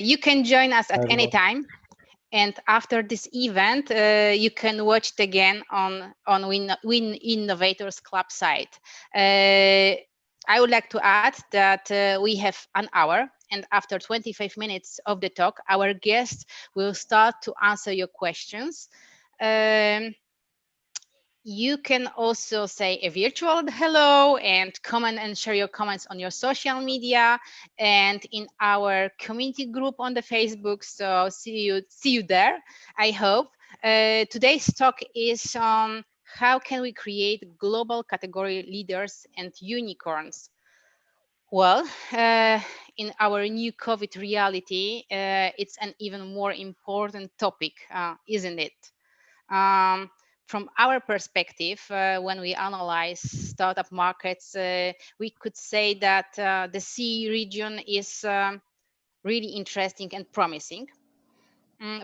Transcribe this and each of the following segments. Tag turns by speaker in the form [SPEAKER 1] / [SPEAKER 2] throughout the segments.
[SPEAKER 1] You can join us at
[SPEAKER 2] Hi,
[SPEAKER 1] any
[SPEAKER 2] everyone.
[SPEAKER 1] time. And after this event, you can watch it again on WeInnovators Club site. I would like to add that we have an hour, and after 25 minutes of the talk, our guest will start to answer your questions. You can also say a virtual hello and comment and share your comments on your social media and in our community group on the Facebook. So see you there, I hope. Today's talk is on how can we create global category leaders and unicorns. Well, in our new COVID reality, it's an even more important topic, isn't it? From our perspective, when we analyze startup markets, we could say that the CE region is really interesting and promising.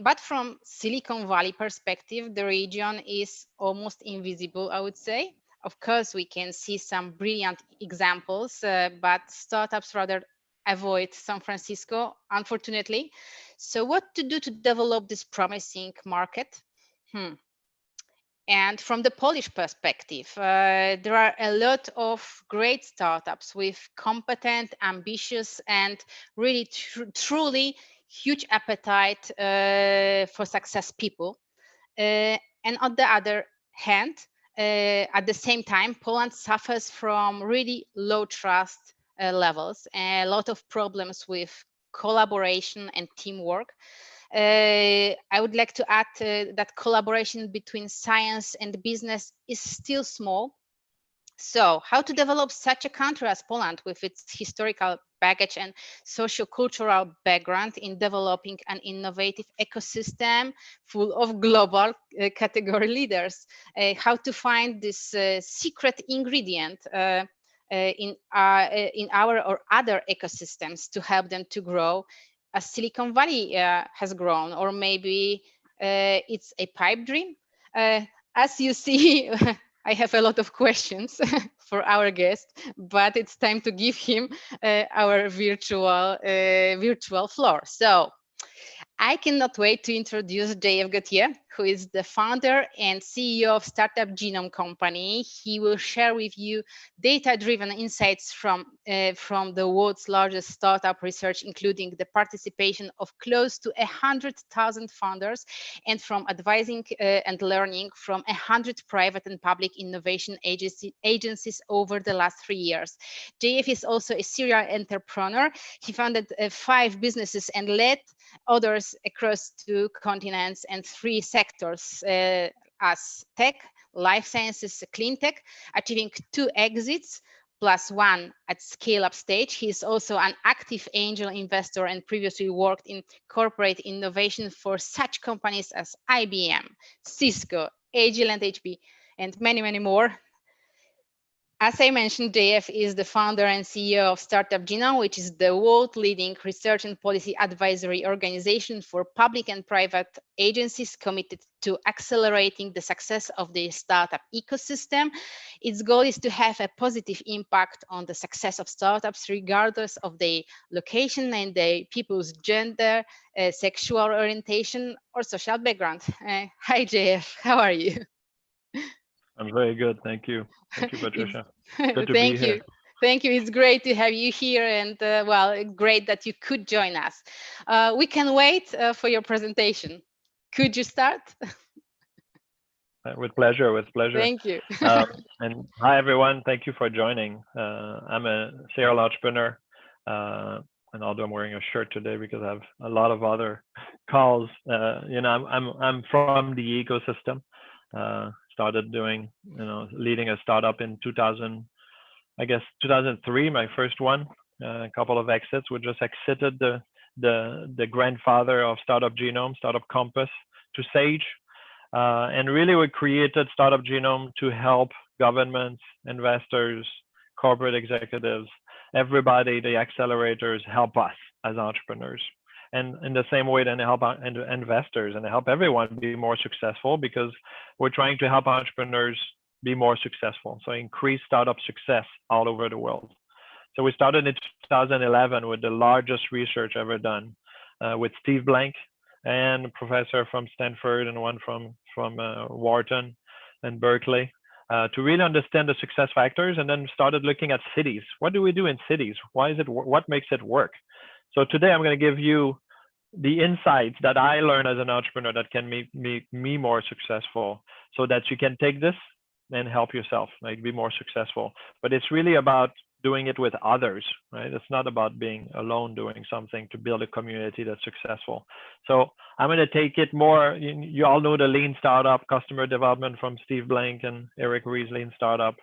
[SPEAKER 1] But from Silicon Valley perspective, the region is almost invisible, I would say. Of course, we can see some brilliant examples, but startups rather avoid San Francisco, unfortunately. So what to do to develop this promising market? And from the Polish perspective, there are a lot of great startups with competent, ambitious, and really truly huge appetite for success people. And on the other hand, at the same time, Poland suffers from really low trust levels, a lot of problems with collaboration and teamwork. I would like to add that collaboration between science and business is still small. So how to develop such a country as Poland with its historical baggage and socio-cultural background in developing an innovative ecosystem full of global category leaders? How to find this secret ingredient in our or other ecosystems to help them to grow as Silicon Valley has grown, or maybe it's a pipe dream. As you see, I have a lot of questions for our guest, but it's time to give him our virtual floor. So I cannot wait to introduce JF Gauthier, who is the founder and CEO of Startup Genome company. He will share with you data-driven insights from the world's largest startup research, including the participation of close to 100,000 founders, and from advising and learning from 100 private and public innovation agencies over the last 3 years. JF is also a serial entrepreneur. He founded 5 businesses and led others across 2 continents and 3 sectors as tech, life sciences, Cleantech, achieving 2 exits plus 1 at scale-up stage. He is also an active angel investor and previously worked in corporate innovation for such companies as IBM, Cisco, Agile and HP, and many, many more. As I mentioned, JF is the founder and CEO of Startup Genome, which is the world-leading research and policy advisory organization for public and private agencies committed to accelerating the success of the startup ecosystem. Its goal is to have a positive impact on the success of startups, regardless of their location and the people's gender, sexual orientation, or social background. Hi, JF, how are you?
[SPEAKER 2] I'm very good. Thank you. Thank you, Patricia. Good to be
[SPEAKER 1] Thank
[SPEAKER 2] here.
[SPEAKER 1] you. Thank you. It's great to have you here, and well, great that you could join us. We can wait for your presentation. Could you start?
[SPEAKER 2] With pleasure, with pleasure.
[SPEAKER 1] Thank you.
[SPEAKER 2] And hi, everyone. Thank you for joining. I'm a serial entrepreneur, and although I'm wearing a shirt today because I have a lot of other calls, you know, I'm from the ecosystem. Started doing, leading a startup in 2003, my first one. A couple of exits. We just exited the grandfather of Startup Genome, Startup Compass, to Sage, and really we created Startup Genome to help governments, investors, corporate executives, everybody, the accelerators, help us as entrepreneurs. And in the same way, then help investors and help everyone be more successful, because we're trying to help entrepreneurs be more successful. So increase startup success all over the world. So we started in 2011 with the largest research ever done with Steve Blank, and a professor from Stanford and one from Wharton and Berkeley, to really understand the success factors, and then started looking at cities. What do we do in cities? Why is it? What makes it work? So today I'm going to give you the insights that I learned as an entrepreneur that can make me more successful, so that you can take this and help yourself, like be more successful. But it's really about doing it with others, right? It's not about being alone doing something to build a community that's successful. So I'm going to take it more, you all know the lean startup, customer development from Steve Blank and Eric Ries's lean startup.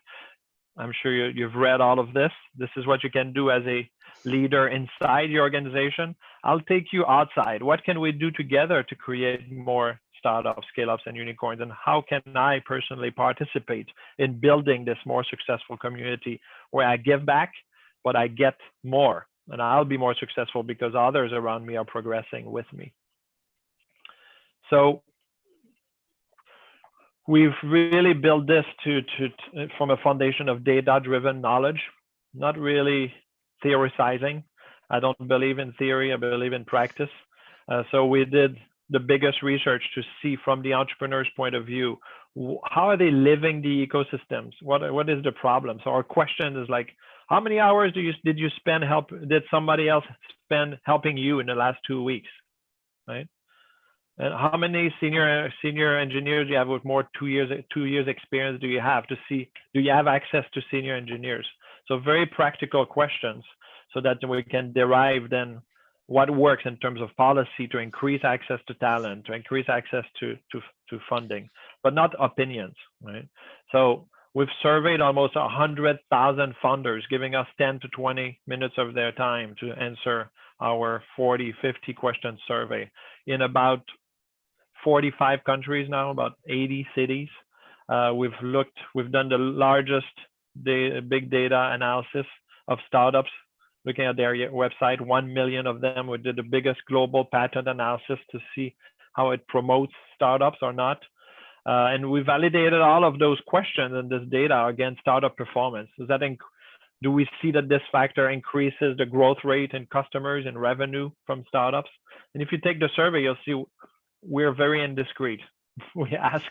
[SPEAKER 2] I'm sure you've read all of this. This is what you can do as a leader inside your organization. I'll take you outside. What can we do together to create more startups, scale-ups, and unicorns? And how can I personally participate in building this more successful community where I give back, but I get more, and I'll be more successful because others around me are progressing with me. So we've really built this from a foundation of data-driven knowledge, not really theorizing. I don't believe in theory, I believe in practice. So we did the biggest research to see from the entrepreneur's point of view, how are they living the ecosystems? What is the problem? So our question is like, how many hours did somebody else spend helping you in the last 2 weeks, right? And how many senior engineers do you have with more 2 years experience do you have to see, do you have access to senior engineers? So very practical questions, so that we can derive then what works in terms of policy to increase access to talent, to increase access to funding, but not opinions, right? So we've surveyed almost 100,000 founders, giving us 10 to 20 minutes of their time to answer our 40, 50 question survey in about 45 countries now, about 80 cities. We've done the largest big data analysis of startups, looking at their website, 1 million of them. We did the biggest global patent analysis to see how it promotes startups or not. And we validated all of those questions and this data against startup performance. Do we see that this factor increases the growth rate in customers and revenue from startups? And if you take the survey, you'll see we're very indiscreet. We ask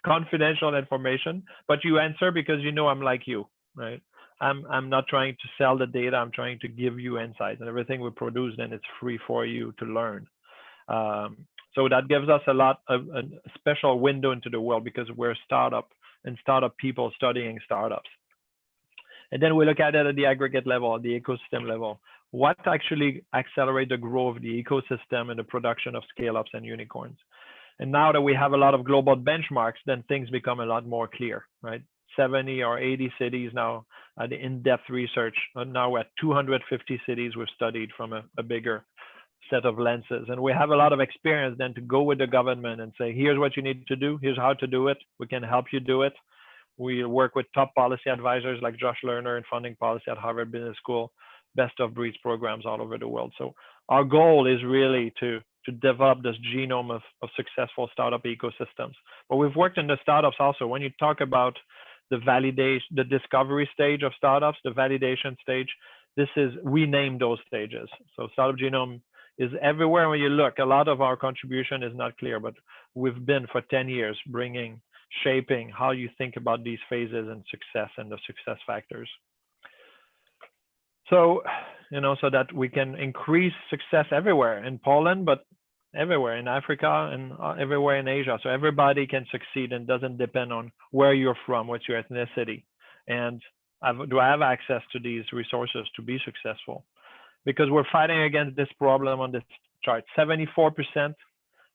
[SPEAKER 2] confidential information, but you answer because you know I'm like you, right? I'm not trying to sell the data. I'm trying to give you insights, and everything we produce, then it's free for you to learn. So that gives us a special window into the world, because we're startup and startup people studying startups. And then we look at it at the aggregate level, at the ecosystem level. What actually accelerates the growth of the ecosystem and the production of scale-ups and unicorns? And now that we have a lot of global benchmarks, then things become a lot more clear, right? 70 or 80 cities now, the in-depth research. Now we're at 250 cities we've studied from a bigger set of lenses. And we have a lot of experience then to go with the government and say, here's what you need to do. Here's how to do it. We can help you do it. We work with top policy advisors like Josh Lerner in funding policy at Harvard Business School, best of breeds programs all over the world. So our goal is really to develop this genome of successful startup ecosystems. But we've worked in the startups also. When you talk about the validation, the discovery stage of startups, the validation stage, we name those stages. So Startup Genome is everywhere when you look. A lot of our contribution is not clear, but we've been for 10 years shaping how you think about these phases and success and the success factors. So, so that we can increase success everywhere in Poland, but everywhere in Africa and everywhere in Asia. So everybody can succeed, and doesn't depend on where you're from, what's your ethnicity. And do I have access to these resources to be successful? Because we're fighting against this problem on this chart. 74%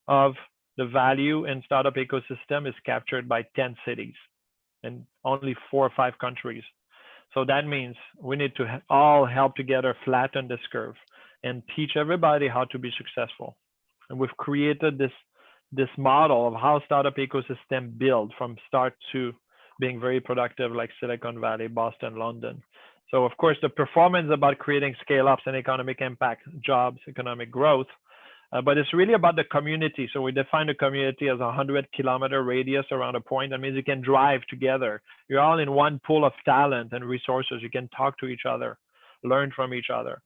[SPEAKER 2] of the value in startup ecosystem is captured by 10 cities and only 4 or 5 countries. So that means we need to all help together flatten this curve and teach everybody how to be successful. And we've created this model of how startup ecosystem build from start to being very productive, like Silicon Valley, Boston, London. So of course, the performance is about creating scale-ups and economic impact, jobs, economic growth, but it's really about the community. So we define the community as a 100-kilometer radius around a point. That means you can drive together. You're all in one pool of talent and resources. You can talk to each other, learn from each other.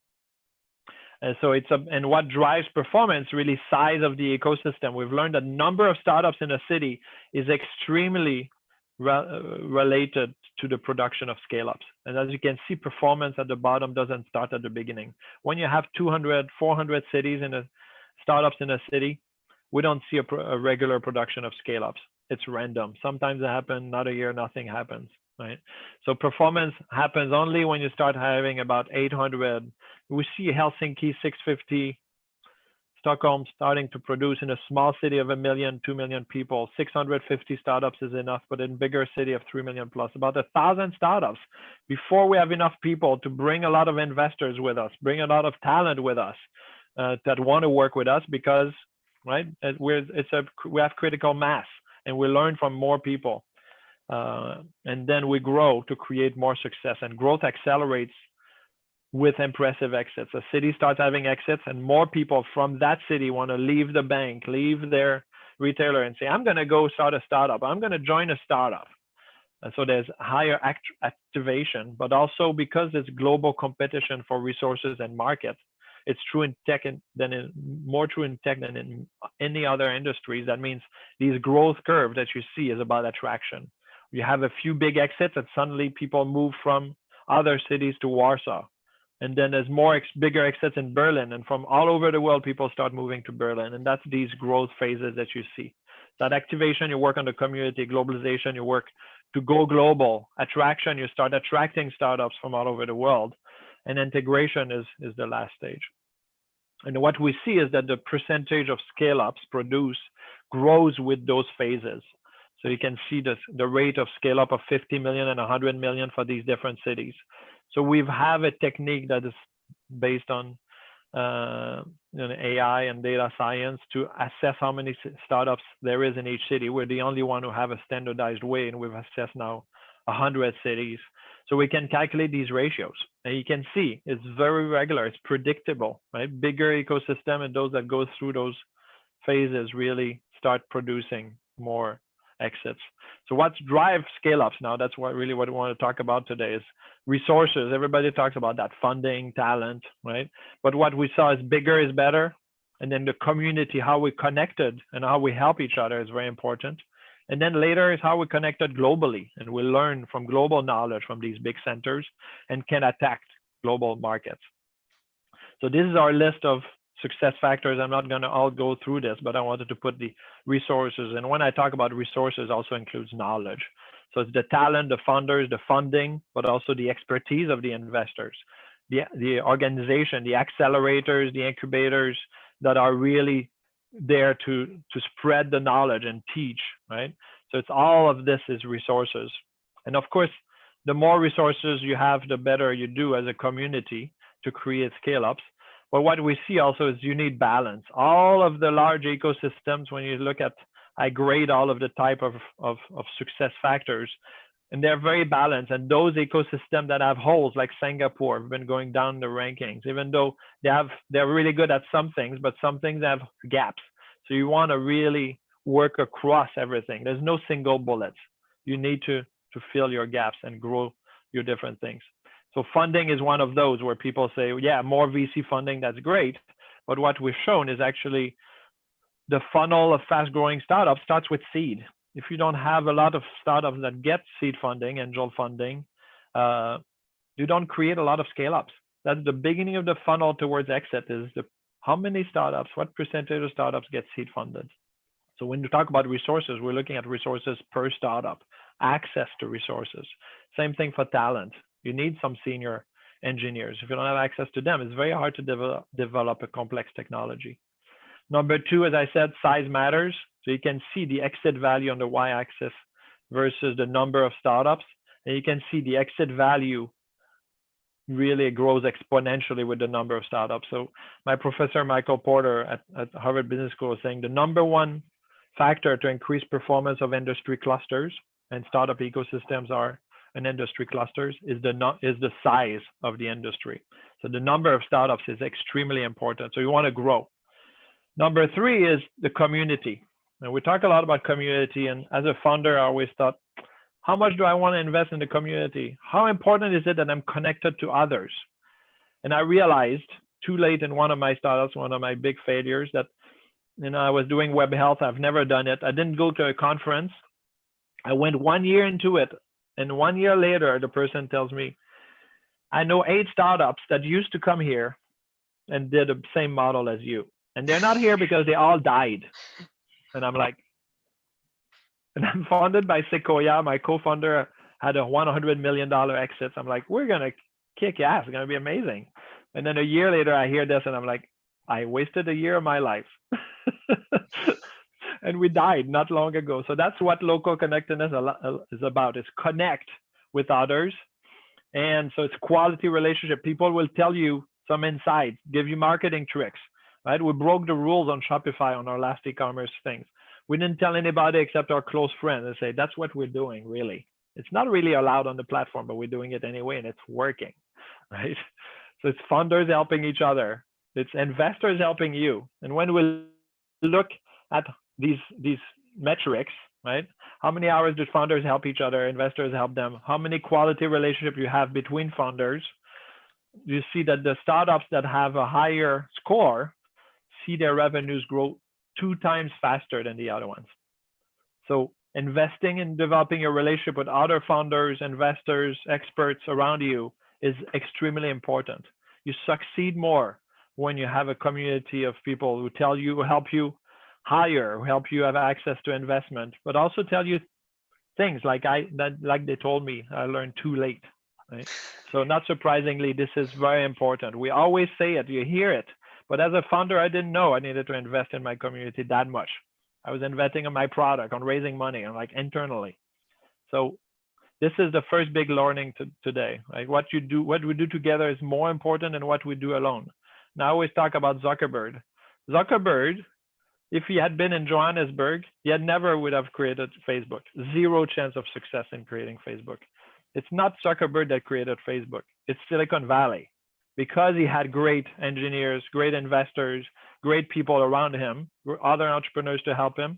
[SPEAKER 2] And so and what drives performance, really size of the ecosystem. We've learned that number of startups in a city is extremely related to the production of scale-ups. And as you can see, performance at the bottom doesn't start at the beginning. When you have 200, 400 cities in startups in a city, we don't see a regular production of scale-ups. It's random. Sometimes it happens, another year, nothing happens, right? So performance happens only when you start having about 800. We see Helsinki 650, Stockholm starting to produce in a small city of 1 million, 2 million people. 650 startups is enough, but in bigger city of 3 million plus, about 1,000 startups before we have enough people to bring a lot of investors with us, bring a lot of talent with us that want to work with us, because right, we have critical mass and we learn from more people, and then we grow to create more success, and growth accelerates with impressive exits. A city starts having exits, and more people from that city want to leave the bank, leave their retailer, and say, I'm going to go start a startup. I'm going to join a startup. And so there's higher activation, but also because it's global competition for resources and markets. It's true in tech, more true in tech than in any other industries. That means these growth curves that you see is about attraction. You have a few big exits, and suddenly people move from other cities to Warsaw. And then there's more bigger exits in Berlin, and from all over the world, people start moving to Berlin. And that's these growth phases that you see. That activation, you work on the community. Globalization, you work to go global. Attraction, you start attracting startups from all over the world. And integration is the last stage. And what we see is that the percentage of scale-ups produced grows with those phases. So you can see the rate of scale-up of 50 million and 100 million for these different cities. So we have a technique that is based on AI and data science to assess how many startups there is in each city. We're the only one who have a standardized way, and we've assessed now 100 cities. So we can calculate these ratios, and you can see it's very regular, it's predictable, right? Bigger ecosystem, and those that go through those phases really start producing more exits. So what drives scale-ups now, that's what we want to talk about today, is resources. Everybody talks about that, funding, talent, right? But what we saw is bigger is better. And then the community, how we connected and how we help each other is very important. And then later is how we connected globally, and we learn from global knowledge from these big centers and can attack global markets. So this is our list of success factors. I'm not going to all go through this, but I wanted to put the resources. And when I talk about resources, also includes knowledge. So it's the talent, the funders, the funding, but also the expertise of the investors, the organization, the accelerators, the incubators that are really there to spread the knowledge and teach, right? So it's all of this is resources. And of course, the more resources you have, the better you do as a community to create scale-ups. But what we see also is you need balance. All of the large ecosystems, when you look at, I grade all of the type of success factors, and they're very balanced. And those ecosystems that have holes, like Singapore, have been going down the rankings, even though they're really good at some things, but some things have gaps. So you want to really work across everything. There's no single bullets. You need to fill your gaps and grow your different things. So funding is one of those where people say, yeah, more VC funding, that's great. But what we've shown is actually the funnel of fast growing startups starts with seed. If you don't have a lot of startups that get seed funding, angel funding, you don't create a lot of scale ups. That's the beginning of the funnel towards exit, is how many startups, what percentage of startups get seed funded. So when you talk about resources, we're looking at resources per startup, access to resources. Same thing for talent. You need some senior engineers. If you don't have access to them, it's very hard to develop a complex technology. Number two, as I said, size matters. So you can see the exit value on the y-axis versus the number of startups. And you can see the exit value really grows exponentially with the number of startups. So my professor, Michael Porter at Harvard Business School, is saying the number one factor to increase performance of industry clusters, and startup ecosystems are an industry clusters, is the size of the industry. So the number of startups is extremely important. So you want to grow. Number three is the community. And we talk a lot about community, and as a founder, I always thought, how much do I want to invest in the community? How important is it that I'm connected to others? And I realized too late in one of my startups, one of my big failures, that I was doing web health. I've never done it. I didn't go to a conference. I went 1 year into it, and 1 year later, the person tells me, I know 8 startups that used to come here and did the same model as you, and they're not here because they all died. And I'm like, and I'm funded by Sequoia. My co-founder had a $100 million exit. I'm like, we're gonna kick ass. It's gonna be amazing. And then a year later, I hear this, and I'm like, I wasted a year of my life. And we died not long ago. So that's what local connectedness is about, is connect with others. And so it's quality relationship. People will tell you some insights, give you marketing tricks, right? We broke the rules on Shopify on our last e-commerce things. We didn't tell anybody except our close friends and say, that's what we're doing, really. It's not really allowed on the platform, but we're doing it anyway, and it's working, right? So it's funders helping each other. It's investors helping you. And when we look at these metrics, right? How many hours do founders help each other? Investors help them. How many quality relationships you have between founders? You see that the startups that have a higher score see their revenues grow 2 times faster than the other ones. So investing in developing a relationship with other founders, investors, experts around you is extremely important. You succeed more when you have a community of people who tell you, who help you hire, who help you have access to investment, but also tell you things like they told me I learned too late, right? So not surprisingly, this is very important. We always say it, you hear it, but as a founder, I didn't know I needed to invest in my community that much. I was investing in my product, on raising money, and like internally. So this is the first big learning today, right? What we do together is more important than what we do alone. Now I always talk about Zuckerberg. Zuckerberg, if he had been in Johannesburg, he never would have created Facebook. 0 chance of success in creating Facebook. It's not Zuckerberg that created Facebook. It's Silicon Valley, because he had great engineers, great investors, great people around him, other entrepreneurs to help him.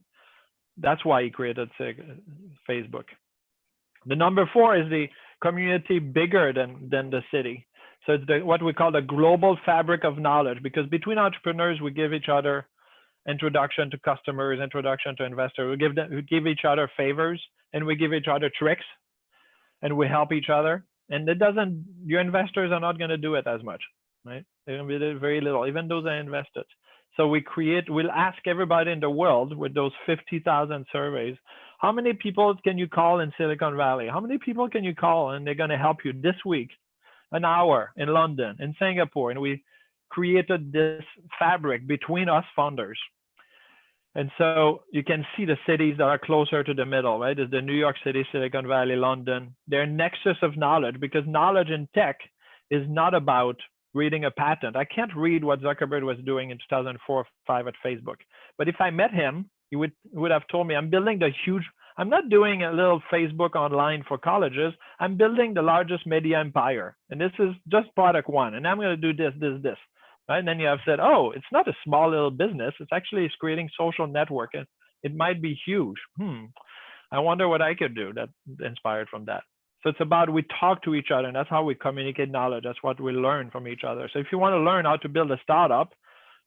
[SPEAKER 2] That's why he created Facebook. The number 4 is the community bigger than the city. So it's what we call the global fabric of knowledge, because between entrepreneurs, we give each other introduction to customers, introduction to investors. We give each other favors, and we give each other tricks, and we help each other. And your investors are not going to do it as much, right? They're going to be very little, even though they invested. So we'll ask everybody in the world with those 50,000 surveys, how many people can you call in Silicon Valley? How many people can you call and they're going to help you this week, an hour in London, in Singapore? And we created this fabric between us founders. And so you can see the cities that are closer to the middle, right? There's the New York City, Silicon Valley, London. They're a nexus of knowledge, because knowledge in tech is not about reading a patent. I can't read what Zuckerberg was doing in 2004 or 2005 at Facebook. But if I met him, he would have told me, I'm not doing a little Facebook online for colleges. I'm building the largest media empire. And this is just product 1. And I'm going to do this. Right? And then you have said, oh, it's not a small little business. It's creating social network. And it might be huge. I wonder what I could do that inspired from that. So it's about, we talk to each other, and that's how we communicate knowledge. That's what we learn from each other. So if you want to learn how to build a startup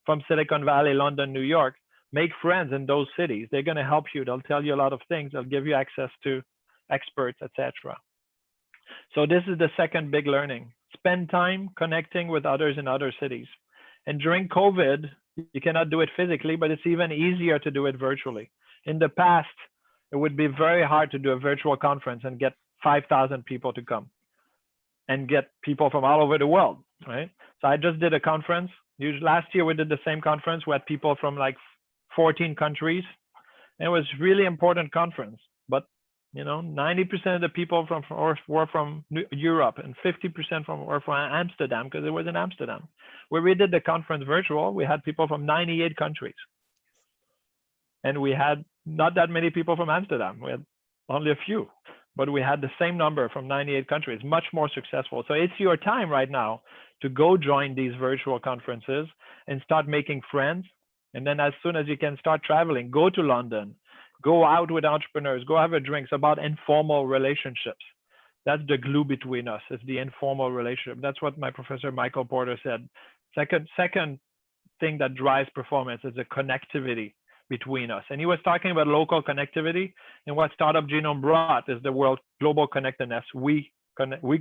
[SPEAKER 2] from Silicon Valley, London, New York, make friends in those cities. They're going to help you. They'll tell you a lot of things. They'll give you access to experts, etc. So this is the second big learning. Spend time connecting with others in other cities. And during COVID, you cannot do it physically, but it's even easier to do it virtually. In the past, it would be very hard to do a virtual conference and get 5,000 people to come and get people from all over the world, right? So I just did a conference. Last year, we did the same conference. We had people from like 14 countries. And it was a really important conference. But 90% of the people were from Europe, and 50% were from Amsterdam, because it was in Amsterdam. Where we did the conference virtual, we had people from 98 countries. And we had not that many people from Amsterdam. We had only a few, but we had the same number from 98 countries, much more successful. So it's your time right now to go join these virtual conferences and start making friends. And then as soon as you can, start traveling, go to London, go out with entrepreneurs, go have a drink. It's about informal relationships. That's the glue between us. It's the informal relationship. That's what my professor Michael Porter said. Second thing that drives performance is the connectivity between us. And he was talking about local connectivity, and what Startup Genome brought is the world global connectedness. We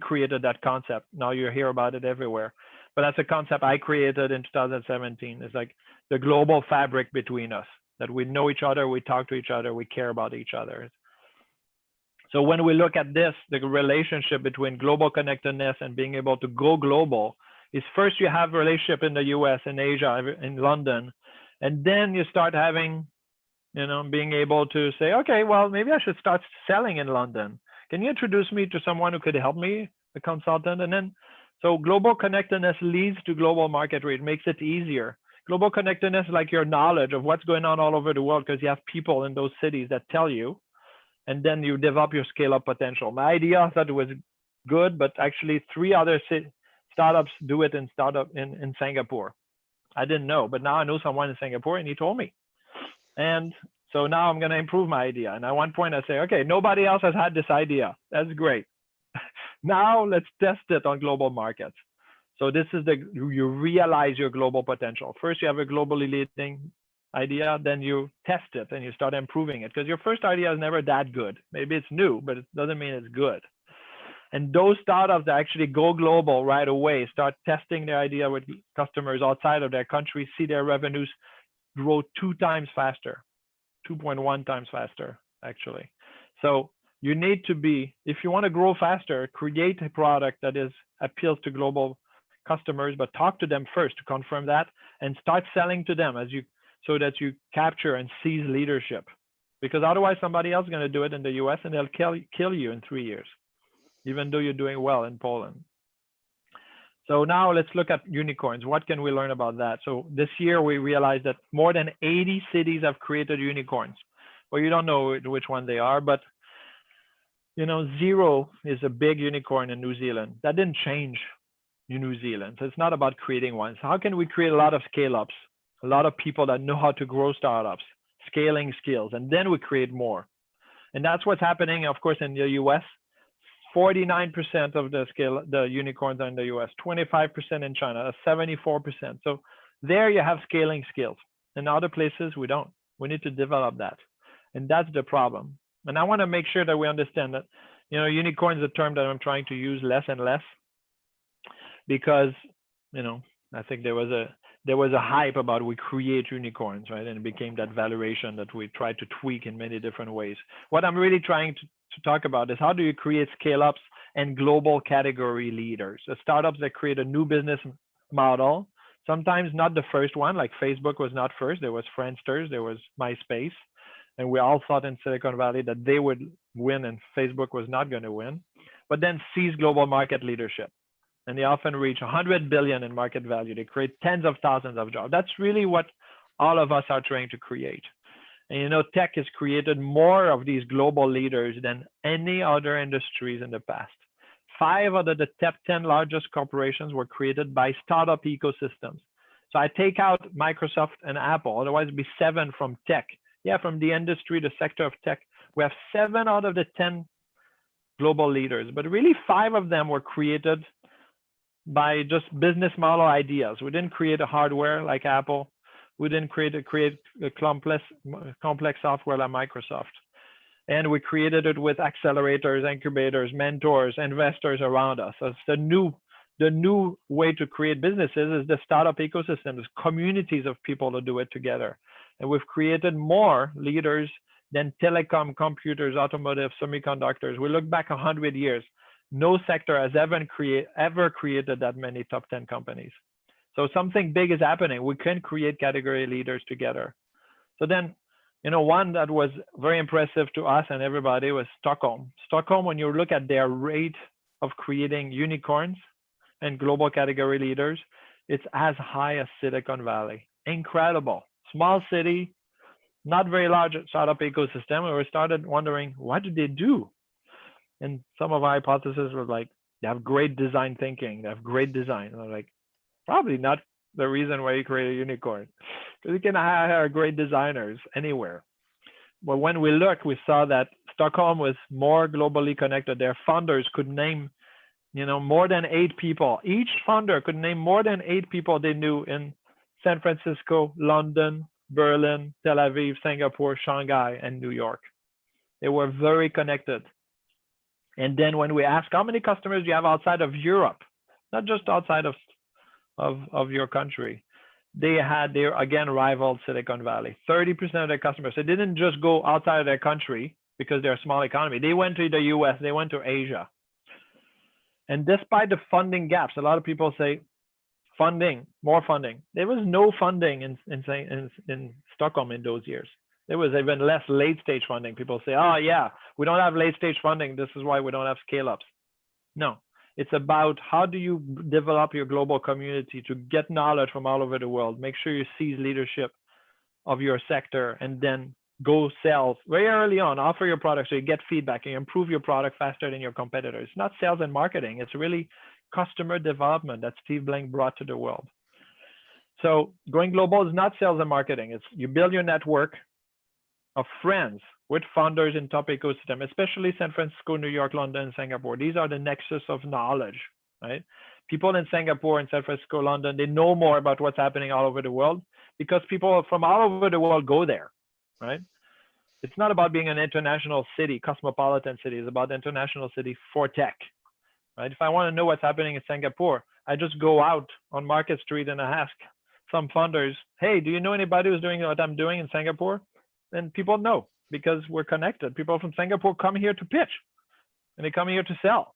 [SPEAKER 2] created that concept. Now you hear about it everywhere, but that's a concept I created in 2017. It's like the global fabric between us, that we know each other, we talk to each other, we care about each other. So when we look at this, the relationship between global connectedness and being able to go global is, first you have a relationship in the US, in Asia, in London, and then you start having, being able to say, okay, well, maybe I should start selling in London. Can you introduce me to someone who could help me, a consultant? And then, so global connectedness leads to global market reach, makes it easier. Global connectedness is like your knowledge of what's going on all over the world, because you have people in those cities that tell you, and then you develop your scale-up potential. My idea, I thought it was good, but actually 3 other startups do it in Singapore. I didn't know, but now I know someone in Singapore, and he told me. And so now I'm going to improve my idea. And at one point I say, okay, nobody else has had this idea. That's great. Now let's test it on global markets. So this is you realize your global potential. First, you have a globally leading idea, then you test it and you start improving it, because your first idea is never that good. Maybe it's new, but it doesn't mean it's good. And those startups that actually go global right away, start testing their idea with customers outside of their country, see their revenues grow 2 times faster, 2.1 times faster, actually. So you need to be, if you want to grow faster, create a product that appeals to global customers, but talk to them first to confirm that, and start selling to them so that you capture and seize leadership. Because otherwise somebody else is going to do it in the US and they'll kill you in 3 years, even though you're doing well in Poland. So now let's look at unicorns. What can we learn about that? So this year we realized that more than 80 cities have created unicorns. Well, you don't know which one they are, but Zero is a big unicorn in New Zealand. That didn't change New Zealand. So it's not about creating one. So how can we create a lot of scale-ups, a lot of people that know how to grow startups, scaling skills, and then we create more. And that's what's happening, of course, in the US. 49% of the unicorns are in the US, 25% in China, 74%. So there you have scaling skills. In other places, we don't. We need to develop that. And that's the problem. And I want to make sure that we understand that, unicorn is a term that I'm trying to use less and less, because, I think there was a hype about we create unicorns, right? And it became that valuation that we try to tweak in many different ways. What I'm really trying to talk about is how do you create scale-ups and global category leaders, the startups that create a new business model, sometimes not the first one, like Facebook was not first. There was Friendster, there was MySpace, and we all thought in Silicon Valley that they would win and Facebook was not going to win, but then seize global market leadership. And they often reach 100 billion in market value. They create tens of thousands of jobs. That's really what all of us are trying to create. And tech has created more of these global leaders than any other industries in the past. 5 out of the top 10 largest corporations were created by startup ecosystems. So I take out Microsoft and Apple, otherwise it'd be 7 from tech. Yeah, from the industry, the sector of tech, we have 7 out of the 10 global leaders, but really 5 of them were created by just business model ideas. We didn't create a hardware like Apple. We didn't create a complex software like Microsoft. And we created it with accelerators, incubators, mentors, investors around us. So it's the new way to create businesses is the startup ecosystem, is communities of people to do it together. And we've created more leaders than telecom, computers, automotive, semiconductors. We look back 100 years. No sector has ever created that many top 10 companies. So something big is happening. We can create category leaders together. So then, one that was very impressive to us and everybody was Stockholm. Stockholm, when you look at their rate of creating unicorns and global category leaders, it's as high as Silicon Valley. Incredible. Small city, not very large startup ecosystem. And we started wondering, what did they do? And some of our hypotheses were like, they have great design thinking. They have great design. And I'm like, probably not the reason why you create a unicorn, because you can hire great designers anywhere. But when we looked, we saw that Stockholm was more globally connected. Their founders could name more than 8 people. Each founder could name more than 8 people they knew in San Francisco, London, Berlin, Tel Aviv, Singapore, Shanghai, and New York. They were very connected. And then when we ask how many customers do you have outside of Europe, not just outside of your country, they again rivaled Silicon Valley. 30% of their customers, they didn't just go outside of their country because they're a small economy. They went to the US, they went to Asia. And despite the funding gaps, a lot of people say funding, more funding. There was no funding in Stockholm in those years. There was even less late stage funding. People say, oh yeah, we don't have late stage funding. This is why we don't have scale ups. No, it's about how do you develop your global community to get knowledge from all over the world, make sure you seize leadership of your sector, and then go sell very early on, offer your product so you get feedback and you improve your product faster than your competitors. It's not sales and marketing. It's really customer development that Steve Blank brought to the world. So going global is not sales and marketing. It's you build your network of friends with founders in top ecosystem, especially San Francisco, New York, London, and Singapore. These are the nexus of knowledge, right? People in Singapore and San Francisco, London, they know more about what's happening all over the world because people from all over the world go there, right? It's not about being an international city, cosmopolitan city. It's about international city for tech, right? If I want to know what's happening in Singapore, I just go out on Market Street and I ask some founders, hey, do you know anybody who's doing what I'm doing in Singapore? And people know because we're connected. People from Singapore come here to pitch and they come here to sell.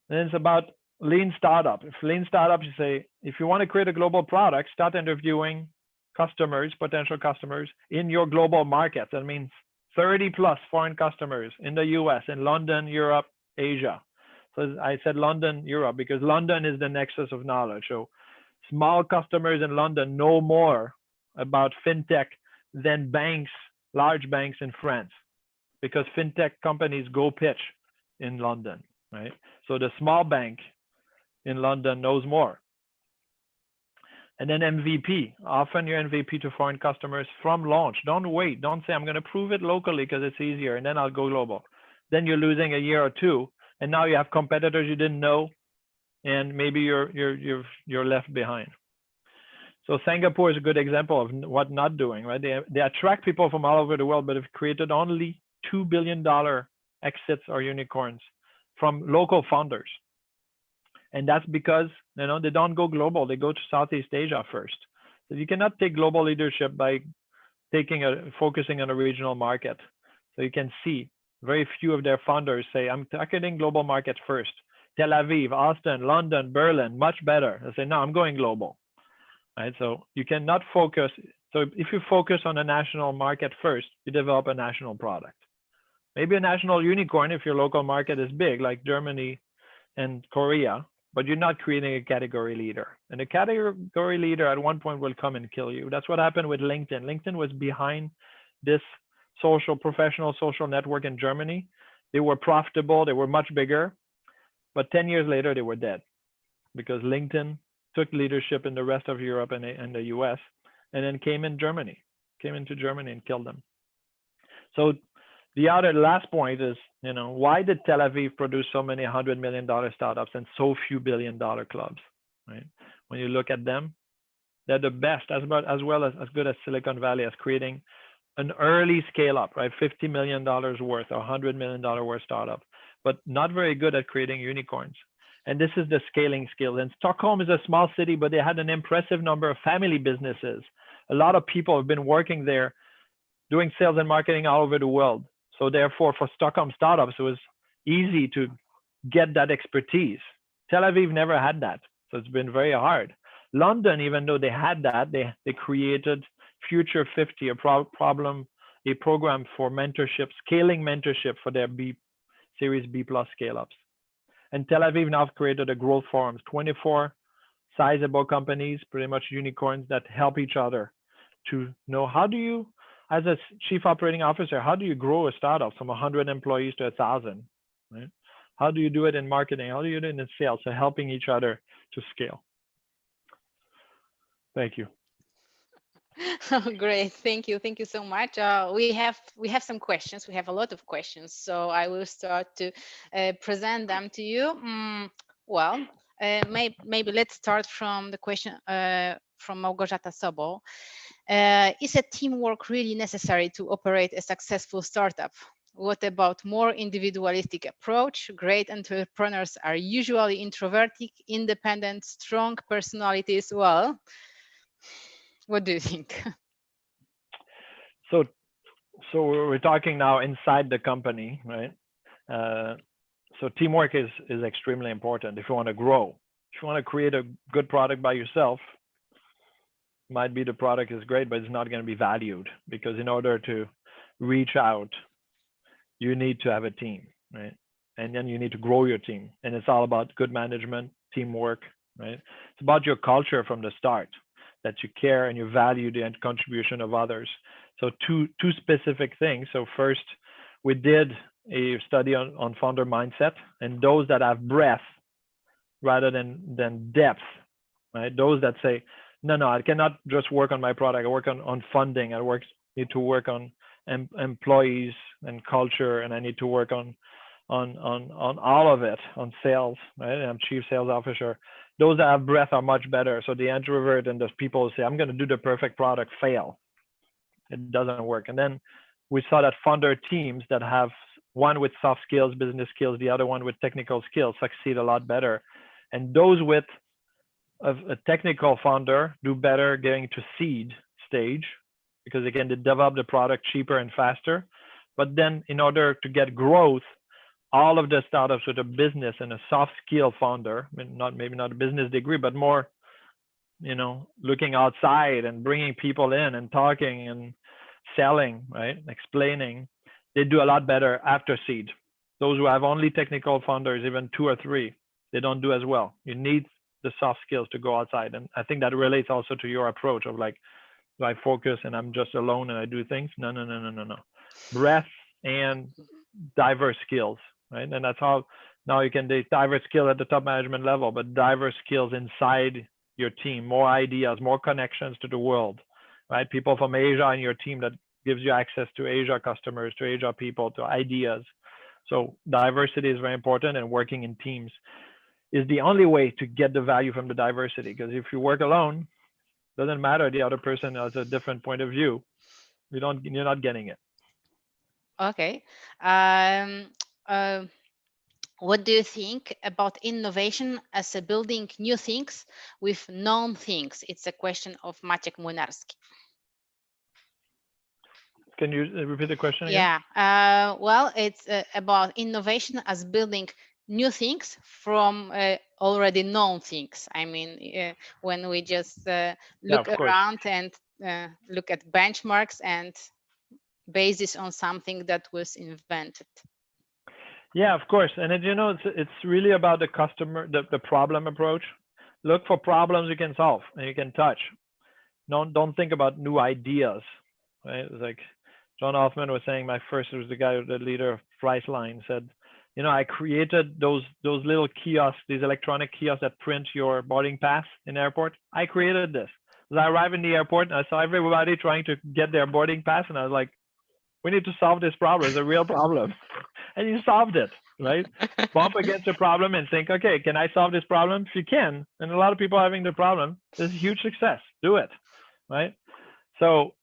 [SPEAKER 2] And it's about lean startup. If lean startup, you say, if you want to create a global product, start interviewing customers, potential customers in your global market. That means 30 plus foreign customers in the US, in London, Europe, Asia. So I said London, Europe, because London is the nexus of knowledge. So small customers in London know more about fintech than banks, large banks in France, because fintech companies go pitch in London, right? So the small bank in London knows more. And then MVP, often your MVP to foreign customers from launch. Don't wait, don't say, I'm going to prove it locally because it's easier and then I'll go global. Then you're losing a year or two, and now you have competitors you didn't know, and maybe you're left behind. So Singapore is a good example of what not doing, right? They attract people from all over the world, but have created only $2 billion exits or unicorns from local founders. And that's because they don't go global. They go to Southeast Asia first. So you cannot take global leadership by focusing on a regional market. So you can see very few of their founders say, I'm targeting global market first. Tel Aviv, Austin, London, Berlin, much better. They say, no, I'm going global. Right? So you cannot focus. So if you focus on a national market first, you develop a national product. Maybe a national unicorn if your local market is big, like Germany and Korea, but you're not creating a category leader. And a category leader at one point will come and kill you. That's what happened with LinkedIn. LinkedIn was behind this professional social network in Germany. They were profitable, they were much bigger, but 10 years later, they were dead because LinkedIn took leadership in the rest of Europe and the US, and then came into Germany and killed them. So the last point is, why did Tel Aviv produce so many $100 million startups and so few billion-dollar clubs, right? When you look at them, they're the best, as good as Silicon Valley as creating an early scale up, right? $50 million worth or $100 million worth startup, but not very good at creating unicorns. And this is the scaling skill. And Stockholm is a small city, but they had an impressive number of family businesses. A lot of people have been working there, doing sales and marketing all over the world. So therefore, for Stockholm startups, it was easy to get that expertise. Tel Aviv never had that. So it's been very hard. London, even though they had that, they created Future 50, a program for mentorship, scaling mentorship for their Series B plus scale-ups. And Tel Aviv now created a growth forums, 24 sizable companies, pretty much unicorns that help each other to know how do you, as a chief operating officer, how do you grow a startup from 100 employees to 1,000, right? How do you do it in marketing? How do you do it in sales? So helping each other to scale. Thank you.
[SPEAKER 1] Oh, great. Thank you so much. We have some questions. We have a lot of questions, so I will start to present them to you. Well, maybe let's start from the question from Małgorzata Sobo. Is a teamwork really necessary to operate a successful startup? What about more individualistic approach? Great entrepreneurs are usually introverted, independent, strong personalities. Well, what do you think?
[SPEAKER 2] So, so we're talking now inside the company, right? So teamwork is extremely important if you want to grow. If you want to create a good product by yourself, might be the product is great, but it's not going to be valued, because in order to reach out, you need to have a team, right? And then you need to grow your team. And it's all about good management, teamwork, right? It's about your culture from the start, that you care and you value the contribution of others. So two specific things. So first, we did a study on founder mindset, and those that have breadth rather than depth, right? Those that say, no, I cannot just work on my product. I work on funding. Need to work on employees and culture, and I need to work on all of it, on sales, right? And I'm chief sales officer. Those that have breadth are much better. So the introvert and those people who say, I'm going to do the perfect product, fail. It doesn't work. And then we saw that founder teams that have one with soft skills, business skills, the other one with technical skills succeed a lot better. And those with a technical founder do better getting to seed stage, because again, they develop the product cheaper and faster. But then in order to get growth, all of the startups with a business and a soft skill founder, I mean, maybe not a business degree, but more, looking outside and bringing people in and talking and selling, right? Explaining, they do a lot better after seed. Those who have only technical founders, even 2 or 3, they don't do as well. You need the soft skills to go outside. And I think that relates also to your approach of like, do I focus and I'm just alone and I do things? No. Breadth and diverse skills, right? And that's how now you can do diverse skills at the top management level, but diverse skills inside your team, more ideas, more connections to the world, right? People from Asia in your team that gives you access to Asia customers, to Asia people, to ideas. So diversity is very important, and working in teams is the only way to get the value from the diversity. Because if you work alone, doesn't matter, the other person has a different point of view, you're not getting it.
[SPEAKER 1] Okay. What do you think about innovation as a building new things with known things? It's a question of Maciek Młynarski.
[SPEAKER 2] Can you repeat the question again?
[SPEAKER 1] Yeah. Well, it's about innovation as building new things from already known things. I mean, when we just look around and look at benchmarks and basis on something that was invented.
[SPEAKER 2] Yeah, of course. And it's really about the customer, the problem approach. Look for problems you can solve and you can touch. Don't think about new ideas, right? It's like John Hoffman was saying, the leader of Priceline said, I created those little kiosks, these electronic kiosks that print your boarding pass in the airport. I created this. As I arrived in the airport, and I saw everybody trying to get their boarding pass, and I was like, we need to solve this problem. It's a real problem. And you solved it, right? Bump against a problem and think, okay, can I solve this problem? If you can, and a lot of people are having the problem, this is a huge success. Do it, right? So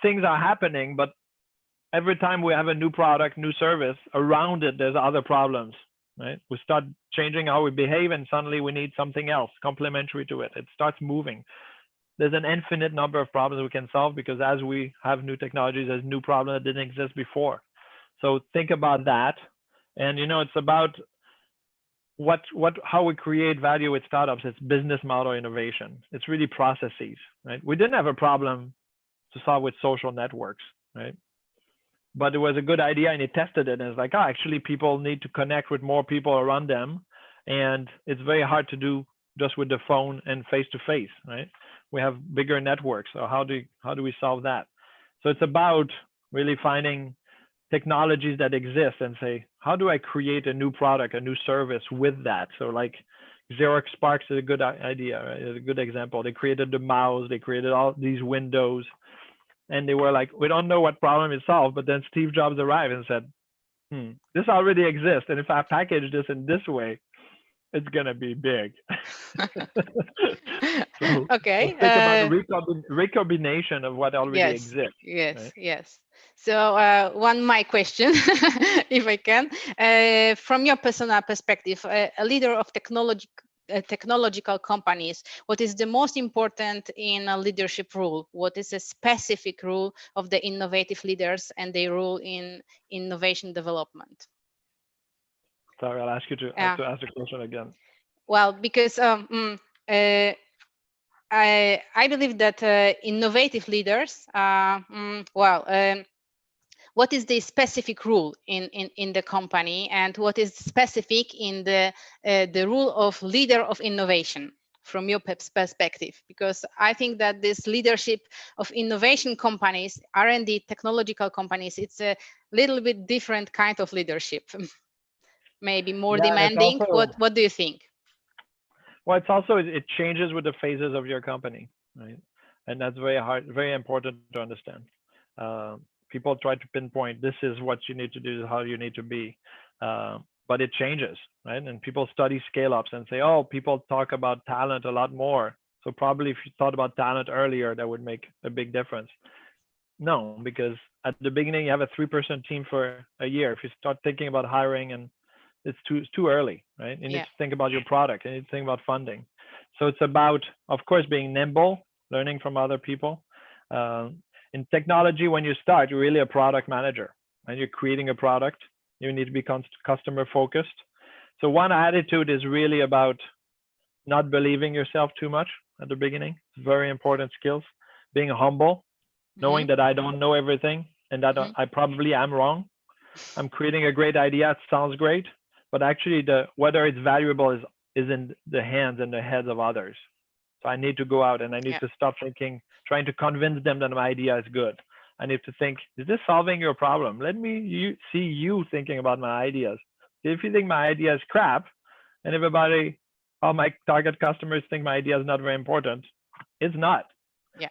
[SPEAKER 2] things are happening, but every time we have a new product, new service, around it, there's other problems, right? We start changing how we behave, and suddenly we need something else complementary to it. It starts moving. There's an infinite number of problems we can solve, because as we have new technologies, there's new problems that didn't exist before. So think about that. And, it's about how we create value with startups. It's business model innovation. It's really processes, right? We didn't have a problem to solve with social networks, right? But it was a good idea, and he tested it, and it's like, actually people need to connect with more people around them. And it's very hard to do just with the phone and face-to-face, right? We have bigger networks. So how do we solve that? So it's about really finding technologies that exist and say, how do I create a new product, a new service with that? So like Xerox Sparks is a good idea, right? It's a good example. They created the mouse, they created all these windows, and they were like, we don't know what problem is solved. But then Steve Jobs arrived and said, this already exists. And if I package this in this way, it's going to be big. So,
[SPEAKER 1] Okay.
[SPEAKER 2] think about the recombination of what already exists.
[SPEAKER 1] Yes,
[SPEAKER 2] right?
[SPEAKER 1] yes. So one my question, if I can, from your personal perspective, a leader of technological companies, what is the most important in a leadership rule? What is a specific rule of the innovative leaders and their role in innovation development?
[SPEAKER 2] Sorry, I'll ask you to ask the question again.
[SPEAKER 1] Well, because I believe that innovative leaders, what is the specific rule in the company, and what is specific in the rule of leader of innovation from your perspective? Because I think that this leadership of innovation companies, R&D technological companies, it's a little bit different kind of leadership. Maybe more demanding.
[SPEAKER 2] Also,
[SPEAKER 1] what do you think?
[SPEAKER 2] Well, it's also, it changes with the phases of your company, right? And that's very important to understand. People try to pinpoint, this is what you need to do, how you need to be, but it changes, right? And people study scale-ups and say, oh, people talk about talent a lot more. So probably if you thought about talent earlier, that would make a big difference. No, because at the beginning, you have a 3-person team for a year. If you start thinking about hiring, and it's too early, right? You need to think about your product. You need to think about funding. So it's about, of course, being nimble, learning from other people. In technology, when you start, you're really a product manager, and you're creating a product. You need to be customer focused. So one attitude is really about not believing yourself too much at the beginning. Very important skills. Being humble, knowing that I don't know everything, and that I probably am wrong. I'm creating a great idea. It sounds great, but actually whether it's valuable is in the hands and the heads of others. So I need to go out and I need to stop trying to convince them that my idea is good. I need to think, is this solving your problem? Let me see you thinking about my ideas. If you think my idea is crap, and all my target customers think my idea is not very important, it's not.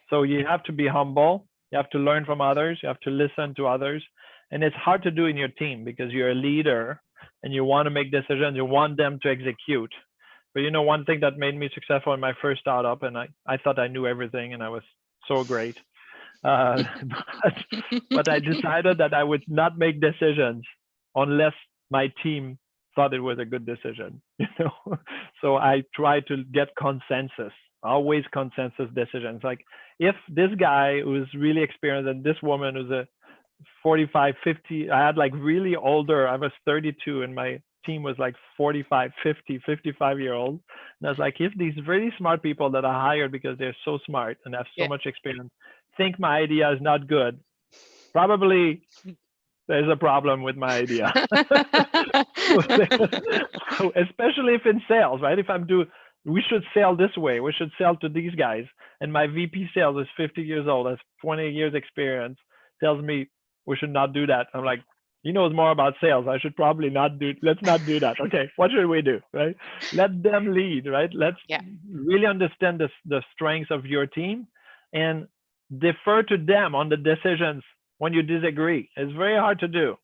[SPEAKER 2] So you have to be humble. You have to learn from others. You have to listen to others. And it's hard to do in your team because you're a leader and you want to make decisions. You want them to execute. But you know, one thing that made me successful in my first startup, and I thought I knew everything and I was so great. But I decided that I would not make decisions unless my team thought it was a good decision. So I try to get consensus, always consensus decisions. Like if this guy who's really experienced and this woman who's a 45, 50, I had like really older, I was 32 and my team was like 45, 50, 55-year-old. And I was like, if these really smart people that I hired because they're so smart and have so much experience think my idea is not good, probably there's a problem with my idea. So, especially if in sales, right? If we should sell this way, we should sell to these guys. And my VP sales is 50 years old, has 20 years experience, tells me we should not do that. I'm like, he knows more about sales. I should probably let's not do that. Okay, what should we do, right? Let them lead, right? Let's really understand the strengths of your team and defer to them on the decisions when you disagree. It's very hard to do,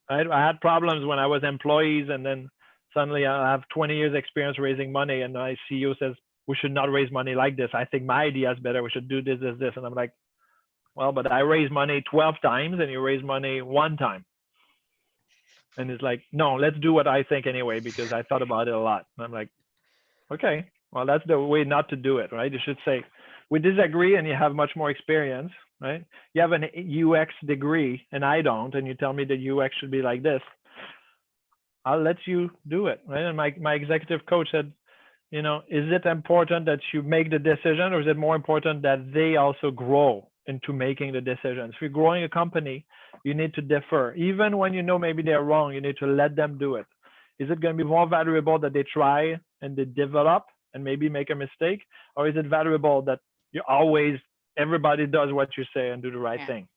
[SPEAKER 2] right? I had problems when I was employees and then suddenly I have 20 years experience raising money and my CEO says, we should not raise money like this. I think my idea is better. We should do this, this, this. And I'm like, well, but I raised money 12 times and you raised money 1 time. And it's like, no, let's do what I think anyway, because I thought about it a lot. And I'm like, okay, well, that's the way not to do it, right? You should say, we disagree and you have much more experience, right? You have an UX degree and I don't, and you tell me that UX should be like this. I'll let you do it, right? And my executive coach said, you know, is it important that you make the decision or is it more important that they also grow into making the decisions? If you're growing a company, you need to defer. Even when you know maybe they're wrong, you need to let them do it. Is it going to be more valuable that they try and they develop and maybe make a mistake? Or is it valuable that everybody does what you say and do the right thing?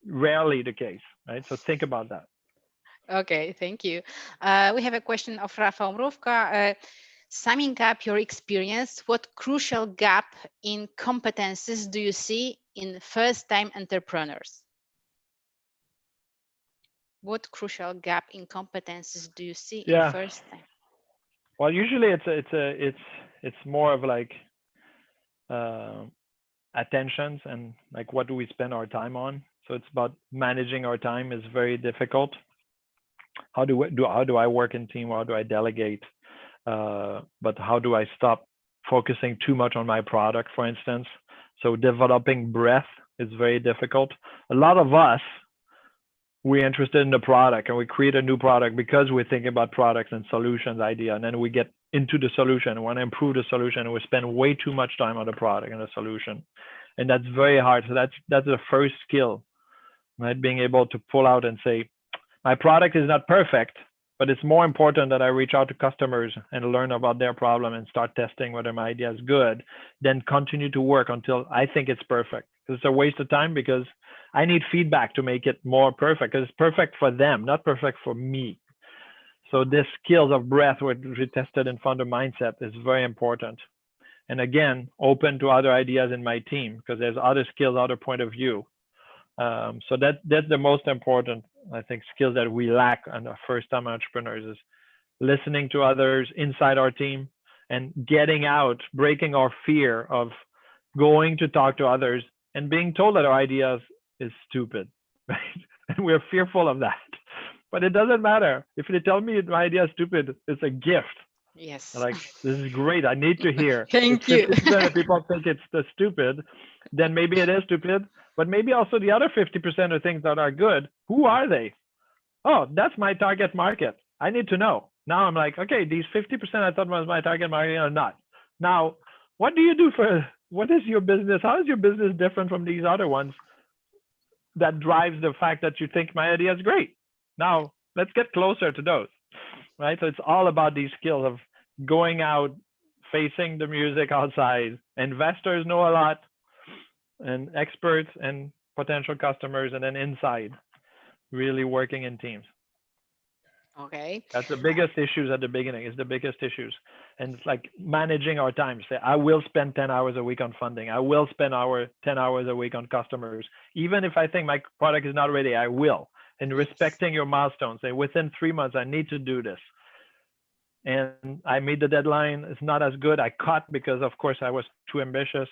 [SPEAKER 2] Rarely the case, right? So think about that.
[SPEAKER 1] Okay, thank you. We have a question of Rafał Mrówka. Summing up your experience, what crucial gap in competences do you see in first-time entrepreneurs? What crucial gap in competences do you see in first time?
[SPEAKER 2] Well, usually it's more of like attentions and like what do we spend our time on. So it's about managing our time is very difficult. How do I work in team? How do I delegate? But how do I stop focusing too much on my product, for instance? So developing breadth is very difficult. A lot of us, we're interested in the product and we create a new product because we're thinking about products and solutions idea. And then we get into the solution, want to improve the solution, and we spend way too much time on the product and the solution. And that's very hard. So that's the first skill, right? Being able to pull out and say, my product is not perfect, but it's more important that I reach out to customers and learn about their problem and start testing whether my idea is good, then continue to work until I think it's perfect. It's a waste of time because I need feedback to make it more perfect because it's perfect for them, not perfect for me. So this skills of breadth, which we tested in founder mindset, is very important. And again, open to other ideas in my team because there's other skills, other point of view. So that's the most important, I think, skills that we lack on our first-time entrepreneurs is listening to others inside our team and getting out, breaking our fear of going to talk to others and being told that our ideas is stupid, right? And we're fearful of that. But it doesn't matter. If they tell me my idea is stupid, it's a gift.
[SPEAKER 1] Yes.
[SPEAKER 2] Like, this is great. I need to hear.
[SPEAKER 1] Thank you.
[SPEAKER 2] 50% of people think it's stupid, then maybe it is stupid. But maybe also the other 50% of things that are good, who are they? Oh, that's my target market. I need to know. Now I'm like, okay, these 50% I thought was my target market are not. Now, what do you do what is your business? How is your business different from these other ones that drives the fact that you think my idea is great? Now, let's get closer to those, right? So it's all about these skills of going out, facing the music outside. Investors know a lot, and experts and potential customers, and then inside, really working in teams.
[SPEAKER 1] Okay.
[SPEAKER 2] That's the biggest issues at the beginning, is the biggest issues. And it's like managing our time. Say, I will spend 10 hours a week on funding. I will spend 10 hours a week on customers. Even if I think my product is not ready, I will. And respecting your milestones. Say, within 3 months, I need to do this. And I made the deadline. It's not as good. I cut because, of course, I was too ambitious.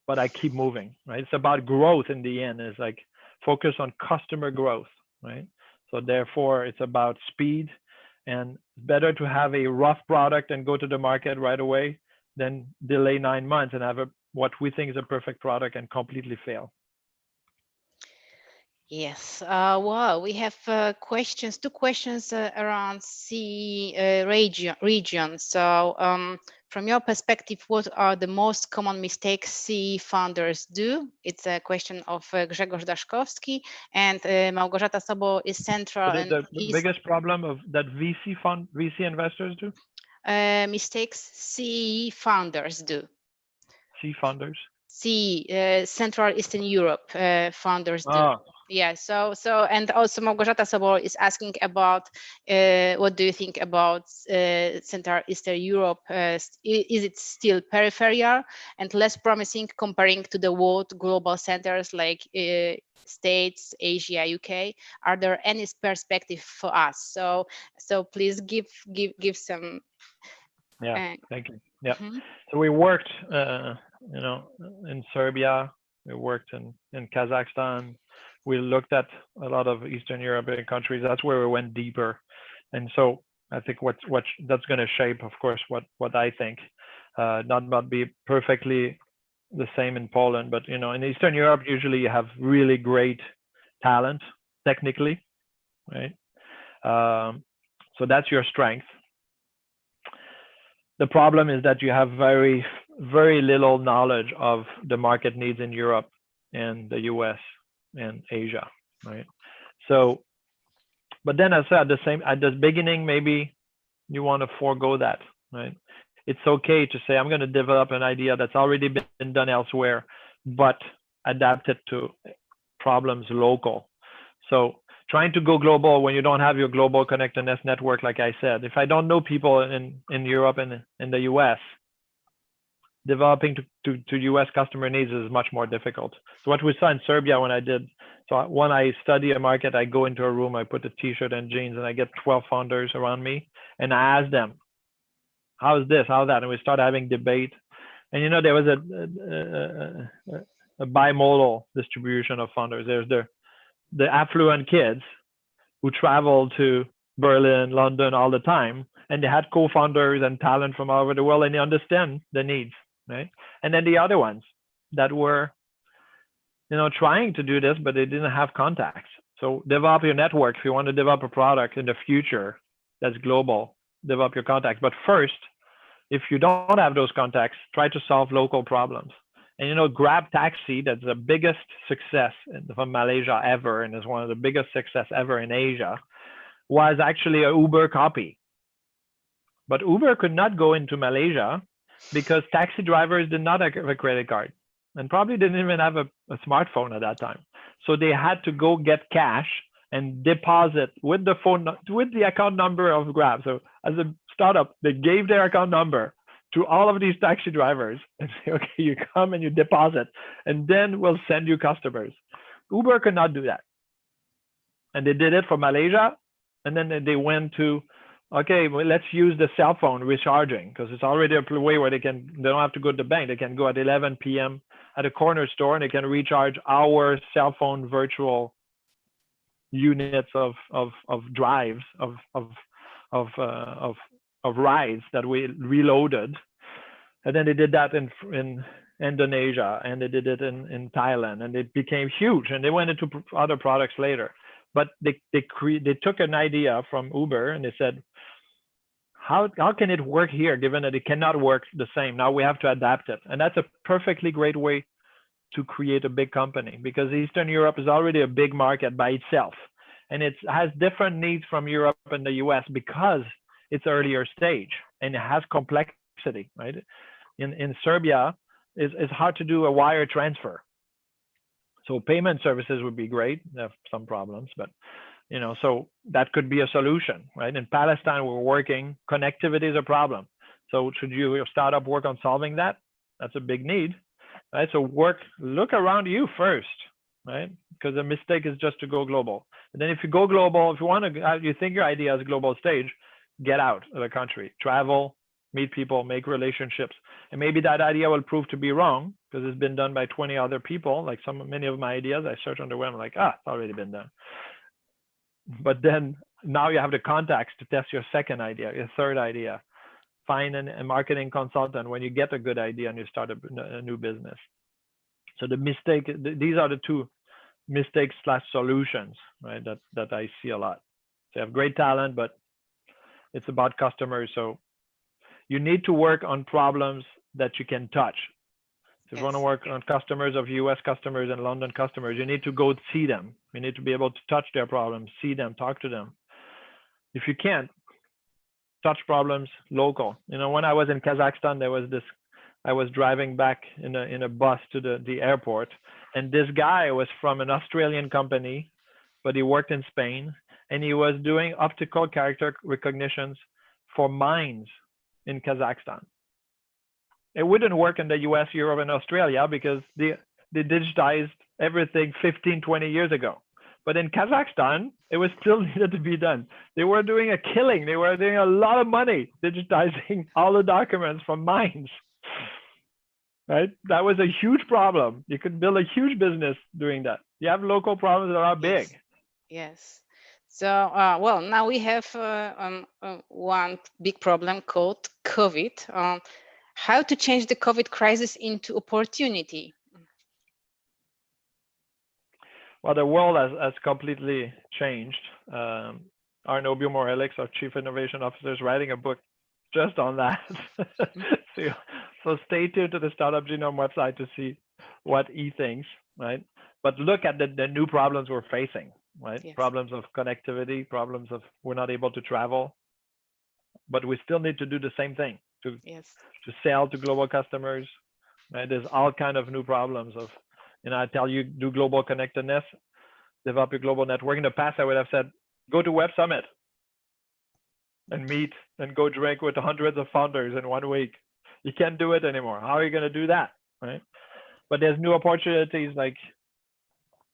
[SPEAKER 2] But I keep moving, right? It's about growth in the end. It's like focus on customer growth, right? So therefore, it's about speed, and better to have a rough product and go to the market right away than delay 9 months and have what we think is a perfect product and completely fail.
[SPEAKER 1] Yes. Well, we have two questions around CE region. So from your perspective, what are the most common mistakes CE founders do? It's a question of Grzegorz Daszkowski, and Małgorzata Sobo is central.
[SPEAKER 2] The biggest problem of that VC investors do?
[SPEAKER 1] Mistakes CE founders do.
[SPEAKER 2] CE founders?
[SPEAKER 1] CE, Central Eastern Europe founders do. Yeah, so and also Małgorzata Sobo is asking about what do you think about Central Eastern Europe? Is it still peripheral and less promising comparing to the world global centers like States, Asia, UK? Are there any perspective for us? So please give some.
[SPEAKER 2] Yeah, thank you. Yeah, so we worked, in Serbia. We worked in Kazakhstan. We looked at a lot of Eastern European countries. That's where we went deeper. And so I think what that's going to shape, of course, what I think, not be perfectly the same in Poland, but, in Eastern Europe, usually you have really great talent technically, right? So that's your strength. The problem is that you have very, very little knowledge of the market needs in Europe and the US and Asia, right? So, but then I said at the beginning, maybe you want to forego that, right? It's okay to say, I'm going to develop an idea that's already been done elsewhere, but adapt it to problems local. So trying to go global when you don't have your global connectedness network, like I said. If I don't know people in Europe and in the US, developing to US customer needs is much more difficult. So what we saw in Serbia when I study a market, I go into a room, I put a t-shirt and jeans, and I get 12 founders around me, and I ask them, how's this, how's that? And we start having debate. And, you know, there was a bimodal distribution of founders. There's the affluent kids who travel to Berlin, London all the time, and they had co-founders and talent from all over the world, and they understand the needs, right? And then the other ones that were, you know, trying to do this, but they didn't have contacts. So develop your network. If you want to develop a product in the future that's global, develop your contacts. But first, if you don't have those contacts, try to solve local problems. And, you know, Grab Taxi, that's the biggest success from Malaysia ever, and is one of the biggest success ever in Asia, was actually a Uber copy. But Uber could not go into Malaysia because taxi drivers did not have a credit card and probably didn't even have a smartphone at that time. So they had to go get cash and deposit with the account number of Grab. So as a startup, they gave their account number to all of these taxi drivers and say, okay, you come and you deposit, and then we'll send you customers. Uber could not do that. And they did it for Malaysia. And then they went to, okay, well, let's use the cell phone recharging, because it's already a way where they don't have to go to the bank. They can go at 11 p.m. at a corner store and they can recharge our cell phone virtual units of drives of rides that we reloaded. And then they did that in Indonesia, and they did it in Thailand, and it became huge, and they went into other products later. But they took an idea from Uber and they said, how can it work here, given that it cannot work the same? Now we have to adapt it. And that's a perfectly great way to create a big company, because Eastern Europe is already a big market by itself. And it has different needs from Europe and the US because it's earlier stage and it has complexity, right? In Serbia, it's hard to do a wire transfer. So payment services would be great. They have some problems, but, you know, so that could be a solution, right? In Palestine, we're working, connectivity is a problem. So should your startup work on solving that? That's a big need, right? So look around you first, right? Because the mistake is just to go global. And then if you go global, if you think your idea is a global stage, get out of the country, travel, meet people, make relationships. And maybe that idea will prove to be wrong because it's been done by 20 other people. Like many of my ideas, I search on the web, I'm like, it's already been done. But then now you have the contacts to test your second idea, your third idea. Find a marketing consultant when you get a good idea and you start a new business. So these are the two mistakes / solutions, right? That I see a lot. So you have great talent, but it's about customers. So you need to work on problems that you can touch. So if you want to work on customers of US customers and London customers, you need to go see them. You need to be able to touch their problems, see them, talk to them. If you can't, touch problems local. You know, when I was in Kazakhstan, I was driving back in a bus to the airport, and this guy was from an Australian company, but he worked in Spain, and he was doing optical character recognitions for mines in Kazakhstan. It wouldn't work in the US, Europe, and Australia because they digitized everything 15, 20 years ago. But in Kazakhstan, it was still needed to be done. They were doing a killing. They were doing a lot of money digitizing all the documents from mines, right? That was a huge problem. You could build a huge business doing that. You have local problems that are big.
[SPEAKER 1] Yes. So, well, now we have one big problem called COVID. How to change the COVID crisis into opportunity?
[SPEAKER 2] Well, the world has completely changed. Arnaud Beaumorelix, our Chief Innovation Officer, is writing a book just on that. So stay tuned to the Startup Genome website to see what he thinks, right? But look at the new problems we're facing, right? Yes. Problems of connectivity, problems of we're not able to travel, but we still need to do the same thing to sell to global customers, right? There's all kind of new problems of, I tell you, do global connectedness. develop your global network. In the past, I would have said, go to Web Summit and meet and go drink with hundreds of founders in 1 week. You can't do it anymore. How are you going to do that, right? But there's new opportunities, like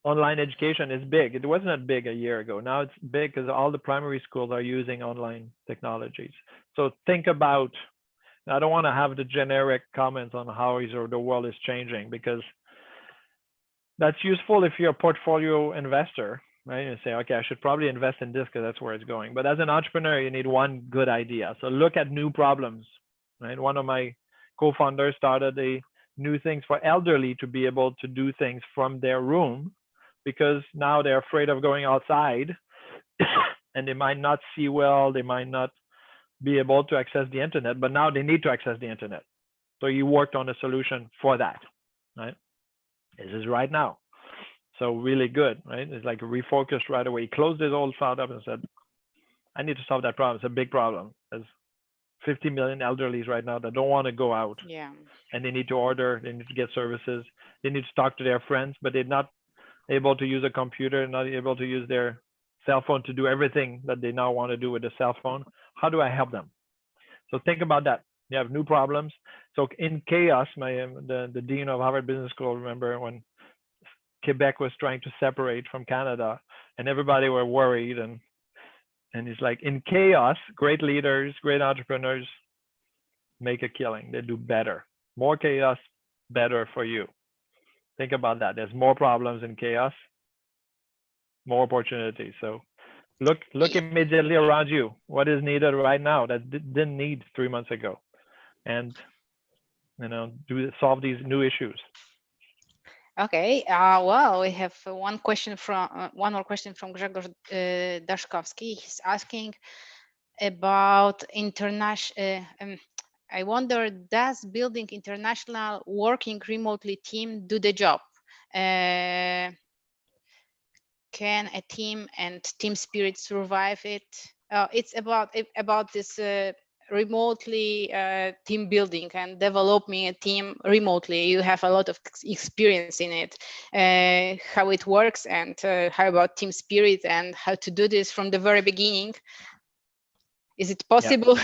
[SPEAKER 2] online education is big. It wasn't big a year ago. Now it's big because all the primary schools are using online technologies. So think about, I don't want to have the generic comments on how the world is changing, because that's useful if you're a portfolio investor, right? You say, okay, I should probably invest in this because that's where it's going. But as an entrepreneur, you need one good idea. So look at new problems, right? One of my co-founders started a new things for elderly to be able to do things from their room, because now they're afraid of going outside and they might not see well, they might not be able to access the internet, but now they need to access the internet. So you worked on a solution for that, right? This is right now. So really good, right? It's like refocused right away. He closed his old startup and said, I need to solve that problem. It's a big problem. There's 50 million elderlies right now that don't want to go out.
[SPEAKER 1] Yeah.
[SPEAKER 2] And they need to order, they need to get services, they need to talk to their friends, but they're not able to use a computer, not able to use their cell phone to do everything that they now want to do with the cell phone. How do I help them? So think about that. You have new problems. So in chaos, the dean of Harvard Business School, remember when Quebec was trying to separate from Canada and everybody were worried, and it's like, in chaos, great leaders, great entrepreneurs make a killing. They do better. More chaos, better for you. Think about that. There's more problems in chaos, more opportunities. So look immediately around you. What is needed right now that didn't need 3 months ago? And solve these new issues.
[SPEAKER 1] Okay. Well, we have one more question from Grzegorz Daszkowski. He's asking about international. I wonder, does building international working remotely team do the job? Can a team and team spirit survive it? It's about this remotely team building and developing a team remotely. You have a lot of experience in it, how it works, and how about team spirit and how to do this from the very beginning. Is it possible?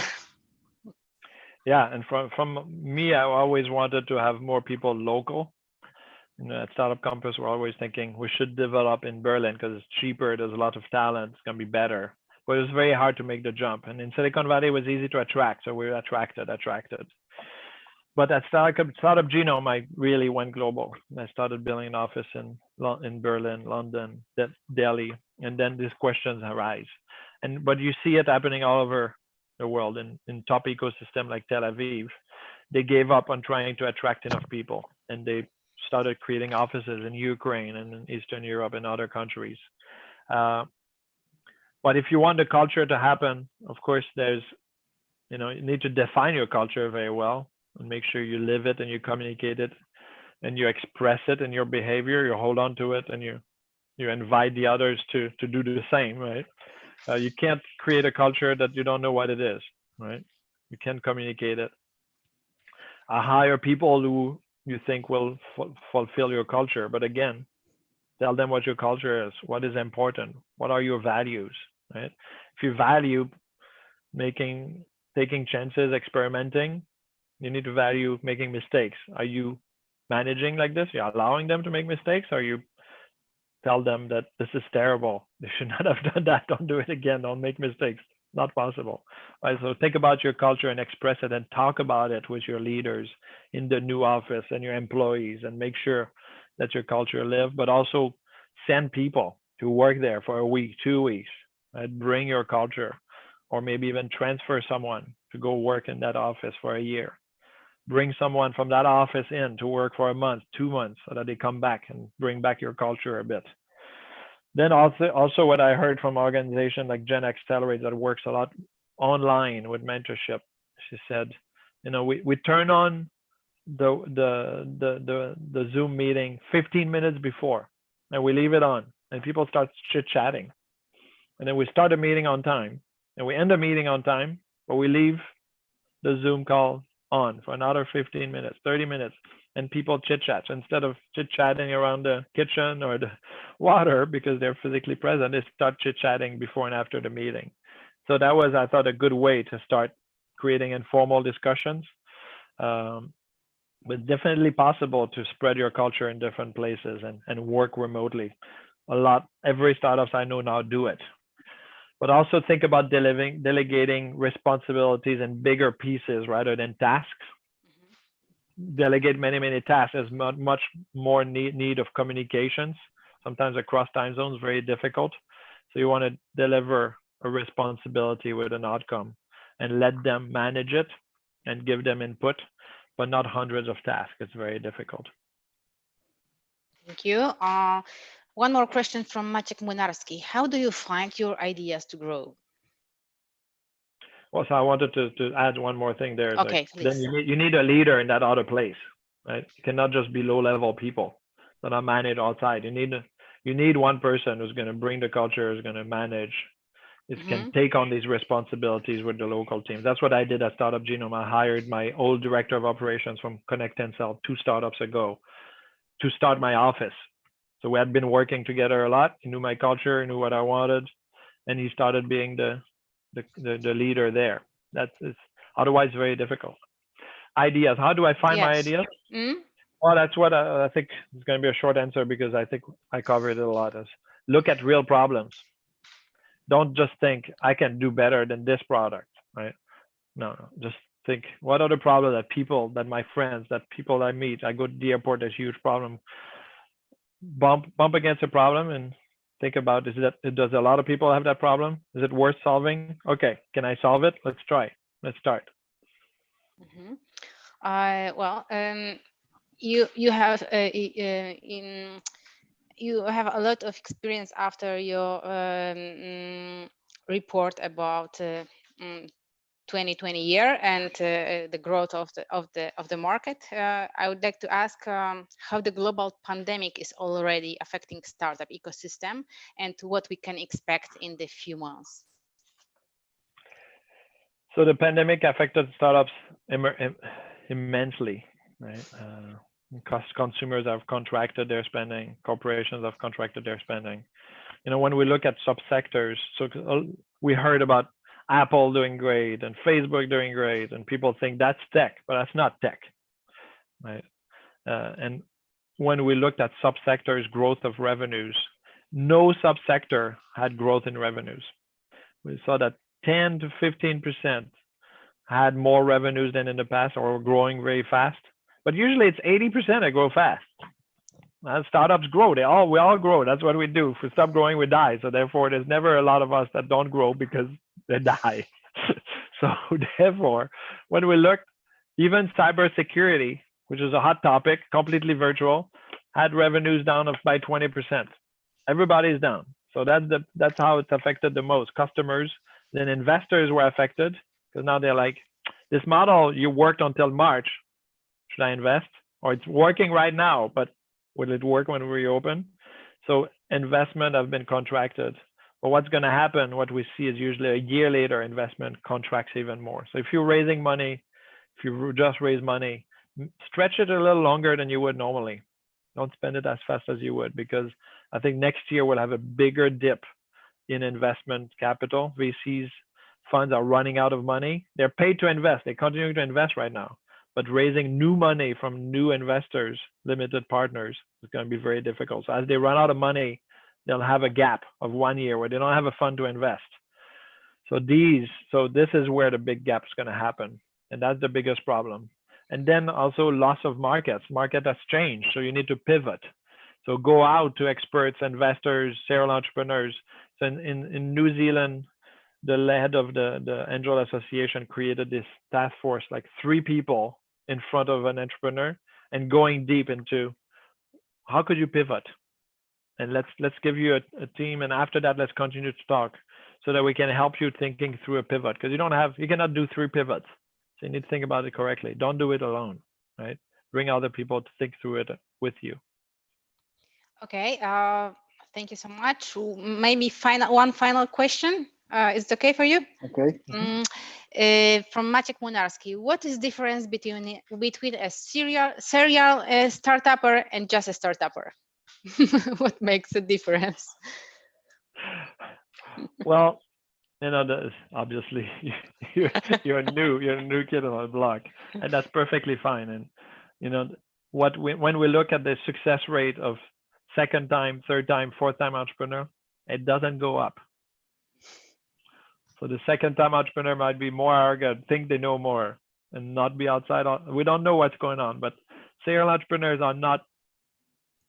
[SPEAKER 2] Yeah, and from me, I always wanted to have more people local. At Startup Compass, we're always thinking we should develop in Berlin because it's cheaper, there's a lot of talent, it's going to be better. But it was very hard to make the jump. And in Silicon Valley, it was easy to attract, so we were attracted. But at Startup Genome, I really went global. I started building an office in Berlin, London, Delhi, and then these questions arise. But you see it happening all over the world. In top ecosystem like Tel Aviv, they gave up on trying to attract enough people, and they started creating offices in Ukraine and in Eastern Europe and other countries. But if you want the culture to happen, of course, you need to define your culture very well and make sure you live it and you communicate it and you express it in your behavior, you hold on to it, and you invite the others to do the same, right? You can't create a culture that you don't know what it is, right? You can't communicate it. Hire people who you think will fulfill your culture, but again, tell them what your culture is, what is important, what are your values, right? If you value taking chances, experimenting, you need to value making mistakes. Are you managing like this? You're allowing them to make mistakes, or you tell them that this is terrible, they should not have done that, don't do it again, don't make mistakes? Not possible, right? So think about your culture and express it and talk about it with your leaders in the new office and your employees, and make sure that your culture lives, but also send people to work there for a week, 2 weeks, right? Bring your culture, or maybe even transfer someone to go work in that office for a year. Bring someone from that office in to work for a month, 2 months, so that they come back and bring back your culture a bit. Then also what I heard from organizations like Gen Accelerate that works a lot online with mentorship. She said, we turn on the Zoom meeting 15 minutes before, and we leave it on, and people start chit-chatting. And then we start a meeting on time, and we end the meeting on time, but we leave the Zoom call on for another 15 minutes, 30 minutes, and people chit-chat. Instead of chit-chatting around the kitchen or the water because they're physically present, they start chit-chatting before and after the meeting. So that was, I thought, a good way to start creating informal discussions. But definitely possible to spread your culture in different places and work remotely. A lot, every startups I know now do it. But also think about delegating responsibilities in bigger pieces rather than tasks. Delegate many tasks. There's much more need of communications. Sometimes across time zones, very difficult. So you want to deliver a responsibility with an outcome and let them manage it and give them input, but not hundreds of tasks. It's very difficult.
[SPEAKER 1] Thank you. One more question from Maciek Młynarski. How do you find your ideas to grow?
[SPEAKER 2] Well, so I wanted to add one more thing there.
[SPEAKER 1] Okay,
[SPEAKER 2] like,
[SPEAKER 1] please.
[SPEAKER 2] Then you need a leader in that other place, right? It cannot just be low-level people that are managed outside. You need one person who's going to bring the culture, who's going to manage, can take on these responsibilities with the local teams. That's what I did at Startup Genome. I hired my old director of operations from Connect and Sell 2 startups ago to start my office. So we had been working together a lot. He knew my culture, he knew what I wanted, and he started being the leader there. That is otherwise very difficult. Ideas. How do I find my ideas? Well, that's what I think is going to be a short answer because I think I covered it a lot. Is look at real problems. Don't just think I can do better than this product, right? No, just think what are the problems that my friends, that people I meet. I go to the airport, there's a huge problem. Bump against a problem and think about, does a lot of people have that problem? Is it worth solving? Okay, can I solve it? Let's try. Let's start.
[SPEAKER 1] You have you have a lot of experience after your report about 2020 year and the growth of the market. I would like to ask how the global pandemic is already affecting startup ecosystem and what we can expect in the few months.
[SPEAKER 2] So the pandemic affected startups immensely, right? Consumers have contracted their spending, corporations have contracted their spending. When we look at subsectors, so we heard about Apple doing great and Facebook doing great, and people think that's tech, but that's not tech, right? And when we looked at subsectors' growth of revenues, no subsector had growth in revenues. We saw that 10 to 15% had more revenues than in the past or were growing very fast. But usually it's 80% that grow fast. As startups grow, we all grow. That's what we do. If we stop growing, we die. So therefore, there's never a lot of us that don't grow because they die. So therefore, when we look, even cybersecurity, which is a hot topic, completely virtual, had revenues down by 20%. Everybody's down. So that's how it's affected the most. Customers, then investors were affected because now they're like, this model you worked until March, should I invest? Or it's working right now, but will it work when we reopen? So investment have been contracted. But what's going to happen, what we see is usually a year later, investment contracts even more. So if you're raising money, if you just raise money, stretch it a little longer than you would normally. Don't spend it as fast as you would, because I think next year we'll have a bigger dip in investment capital. VCs funds are running out of money. They're paid to invest. They continue to invest right now. But raising new money from new investors, limited partners, is going to be very difficult. So as they run out of money, they'll have a gap of 1 year where they don't have a fund to invest. So this is where the big gap is going to happen. And that's the biggest problem. And then also loss of markets. Market has changed. So you need to pivot. So go out to experts, investors, serial entrepreneurs. So in New Zealand, the head of the Angel Association created this task force, like 3 people in front of an entrepreneur and going deep into how could you pivot? And let's give you a team. And after that, let's continue to talk so that we can help you thinking through a pivot, because you cannot do 3 pivots. So you need to think about it correctly. Don't do it alone, right? Bring other people to think through it with you.
[SPEAKER 1] Okay. Thank you so much. Maybe one final question Is it okay for you?
[SPEAKER 3] Okay.
[SPEAKER 1] From Maciek Młynarski, what is the difference between a serial startupper and just a startupper? What makes a difference?
[SPEAKER 2] Well, obviously you're a new kid on the block, and that's perfectly fine. And when we look at the success rate of second time, third time, fourth time entrepreneur, it doesn't go up. So the second time entrepreneur might be more arrogant, think they know more, and not be outside. We don't know what's going on, but serial entrepreneurs are not.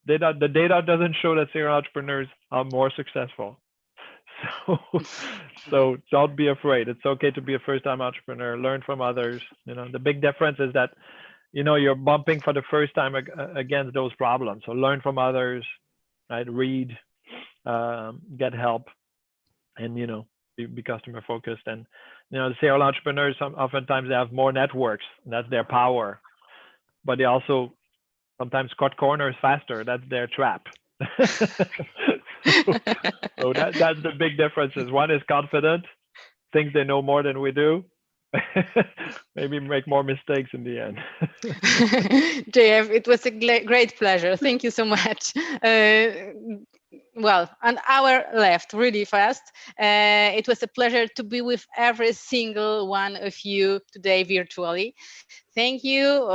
[SPEAKER 2] The data doesn't show that serial entrepreneurs are more successful. So don't be afraid. It's okay to be a first-time entrepreneur. Learn from others. The big difference is that you're bumping for the first time against those problems. So learn from others, right? Read, get help, and be customer focused. And the serial entrepreneurs oftentimes they have more networks. That's their power, but they also sometimes cut corners faster. That's their trap. So that's the big differences. One is confident, thinks they know more than we do. Maybe make more mistakes in the end.
[SPEAKER 1] JF, it was a great pleasure. Thank you so much. Well, an hour left really fast. It was a pleasure to be with every single one of you today virtually. Thank you.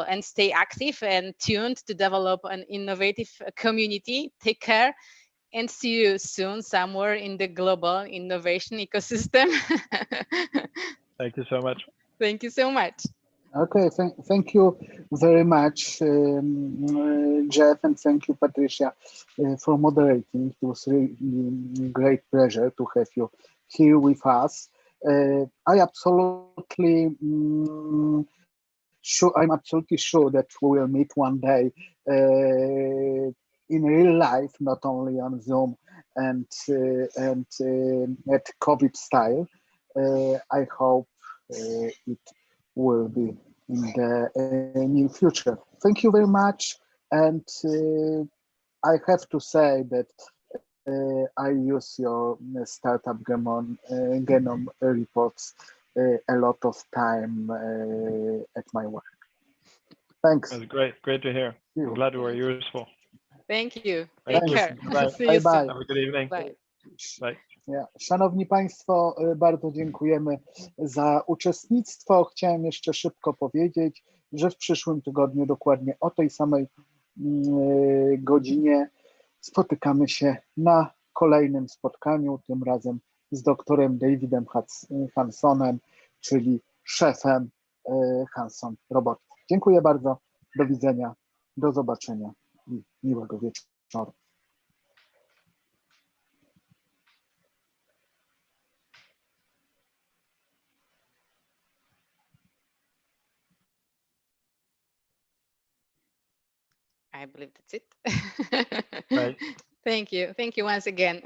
[SPEAKER 1] And stay active and tuned to develop an innovative community. Take care and see you soon somewhere in the global innovation ecosystem.
[SPEAKER 2] Thank you so much.
[SPEAKER 1] Thank you so much.
[SPEAKER 3] Okay, thank you very much, Jeff, and thank you, Patricia, for moderating. It was really great pleasure to have you here with us. I'm absolutely sure that we will meet one day in real life, not only on Zoom and at COVID style. I hope it will be in the near future. Thank you very much. And I have to say that I use your Startup Genome reports a lot of time at my work. Thanks.
[SPEAKER 2] That's great. Great to hear. I'm glad we were useful.
[SPEAKER 1] Thank you.
[SPEAKER 2] Thank you.
[SPEAKER 1] Care.
[SPEAKER 2] Bye.
[SPEAKER 1] See you
[SPEAKER 3] Bye.
[SPEAKER 1] soon.
[SPEAKER 2] Have a good evening.
[SPEAKER 1] Bye.
[SPEAKER 2] Bye.
[SPEAKER 3] Szanowni Państwo, bardzo dziękujemy za uczestnictwo. Chciałem jeszcze szybko powiedzieć, że w przyszłym tygodniu dokładnie o tej samej godzinie spotykamy się na kolejnym spotkaniu, tym razem z doktorem Davidem Hansonem, czyli szefem Hanson Robotics. Dziękuję bardzo, do widzenia, do zobaczenia i miłego wieczoru.
[SPEAKER 1] I believe that's it.
[SPEAKER 2] Right.
[SPEAKER 1] Thank you once again.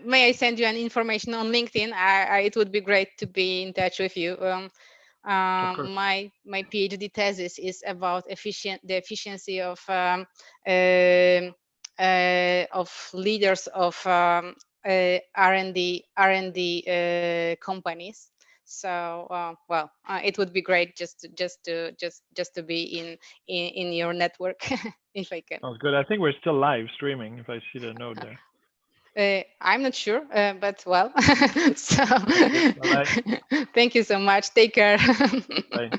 [SPEAKER 1] May I send you an information on LinkedIn? It would be great to be in touch with you. My PhD thesis is about the efficiency of leaders of R&D companies. So it would be great just to be in your network if I can.
[SPEAKER 2] Oh, good. I think we're still live streaming. If I see the note there.
[SPEAKER 1] I'm not sure, but well. So
[SPEAKER 2] Thank you.
[SPEAKER 1] thank you so much. Take care.
[SPEAKER 2] Bye.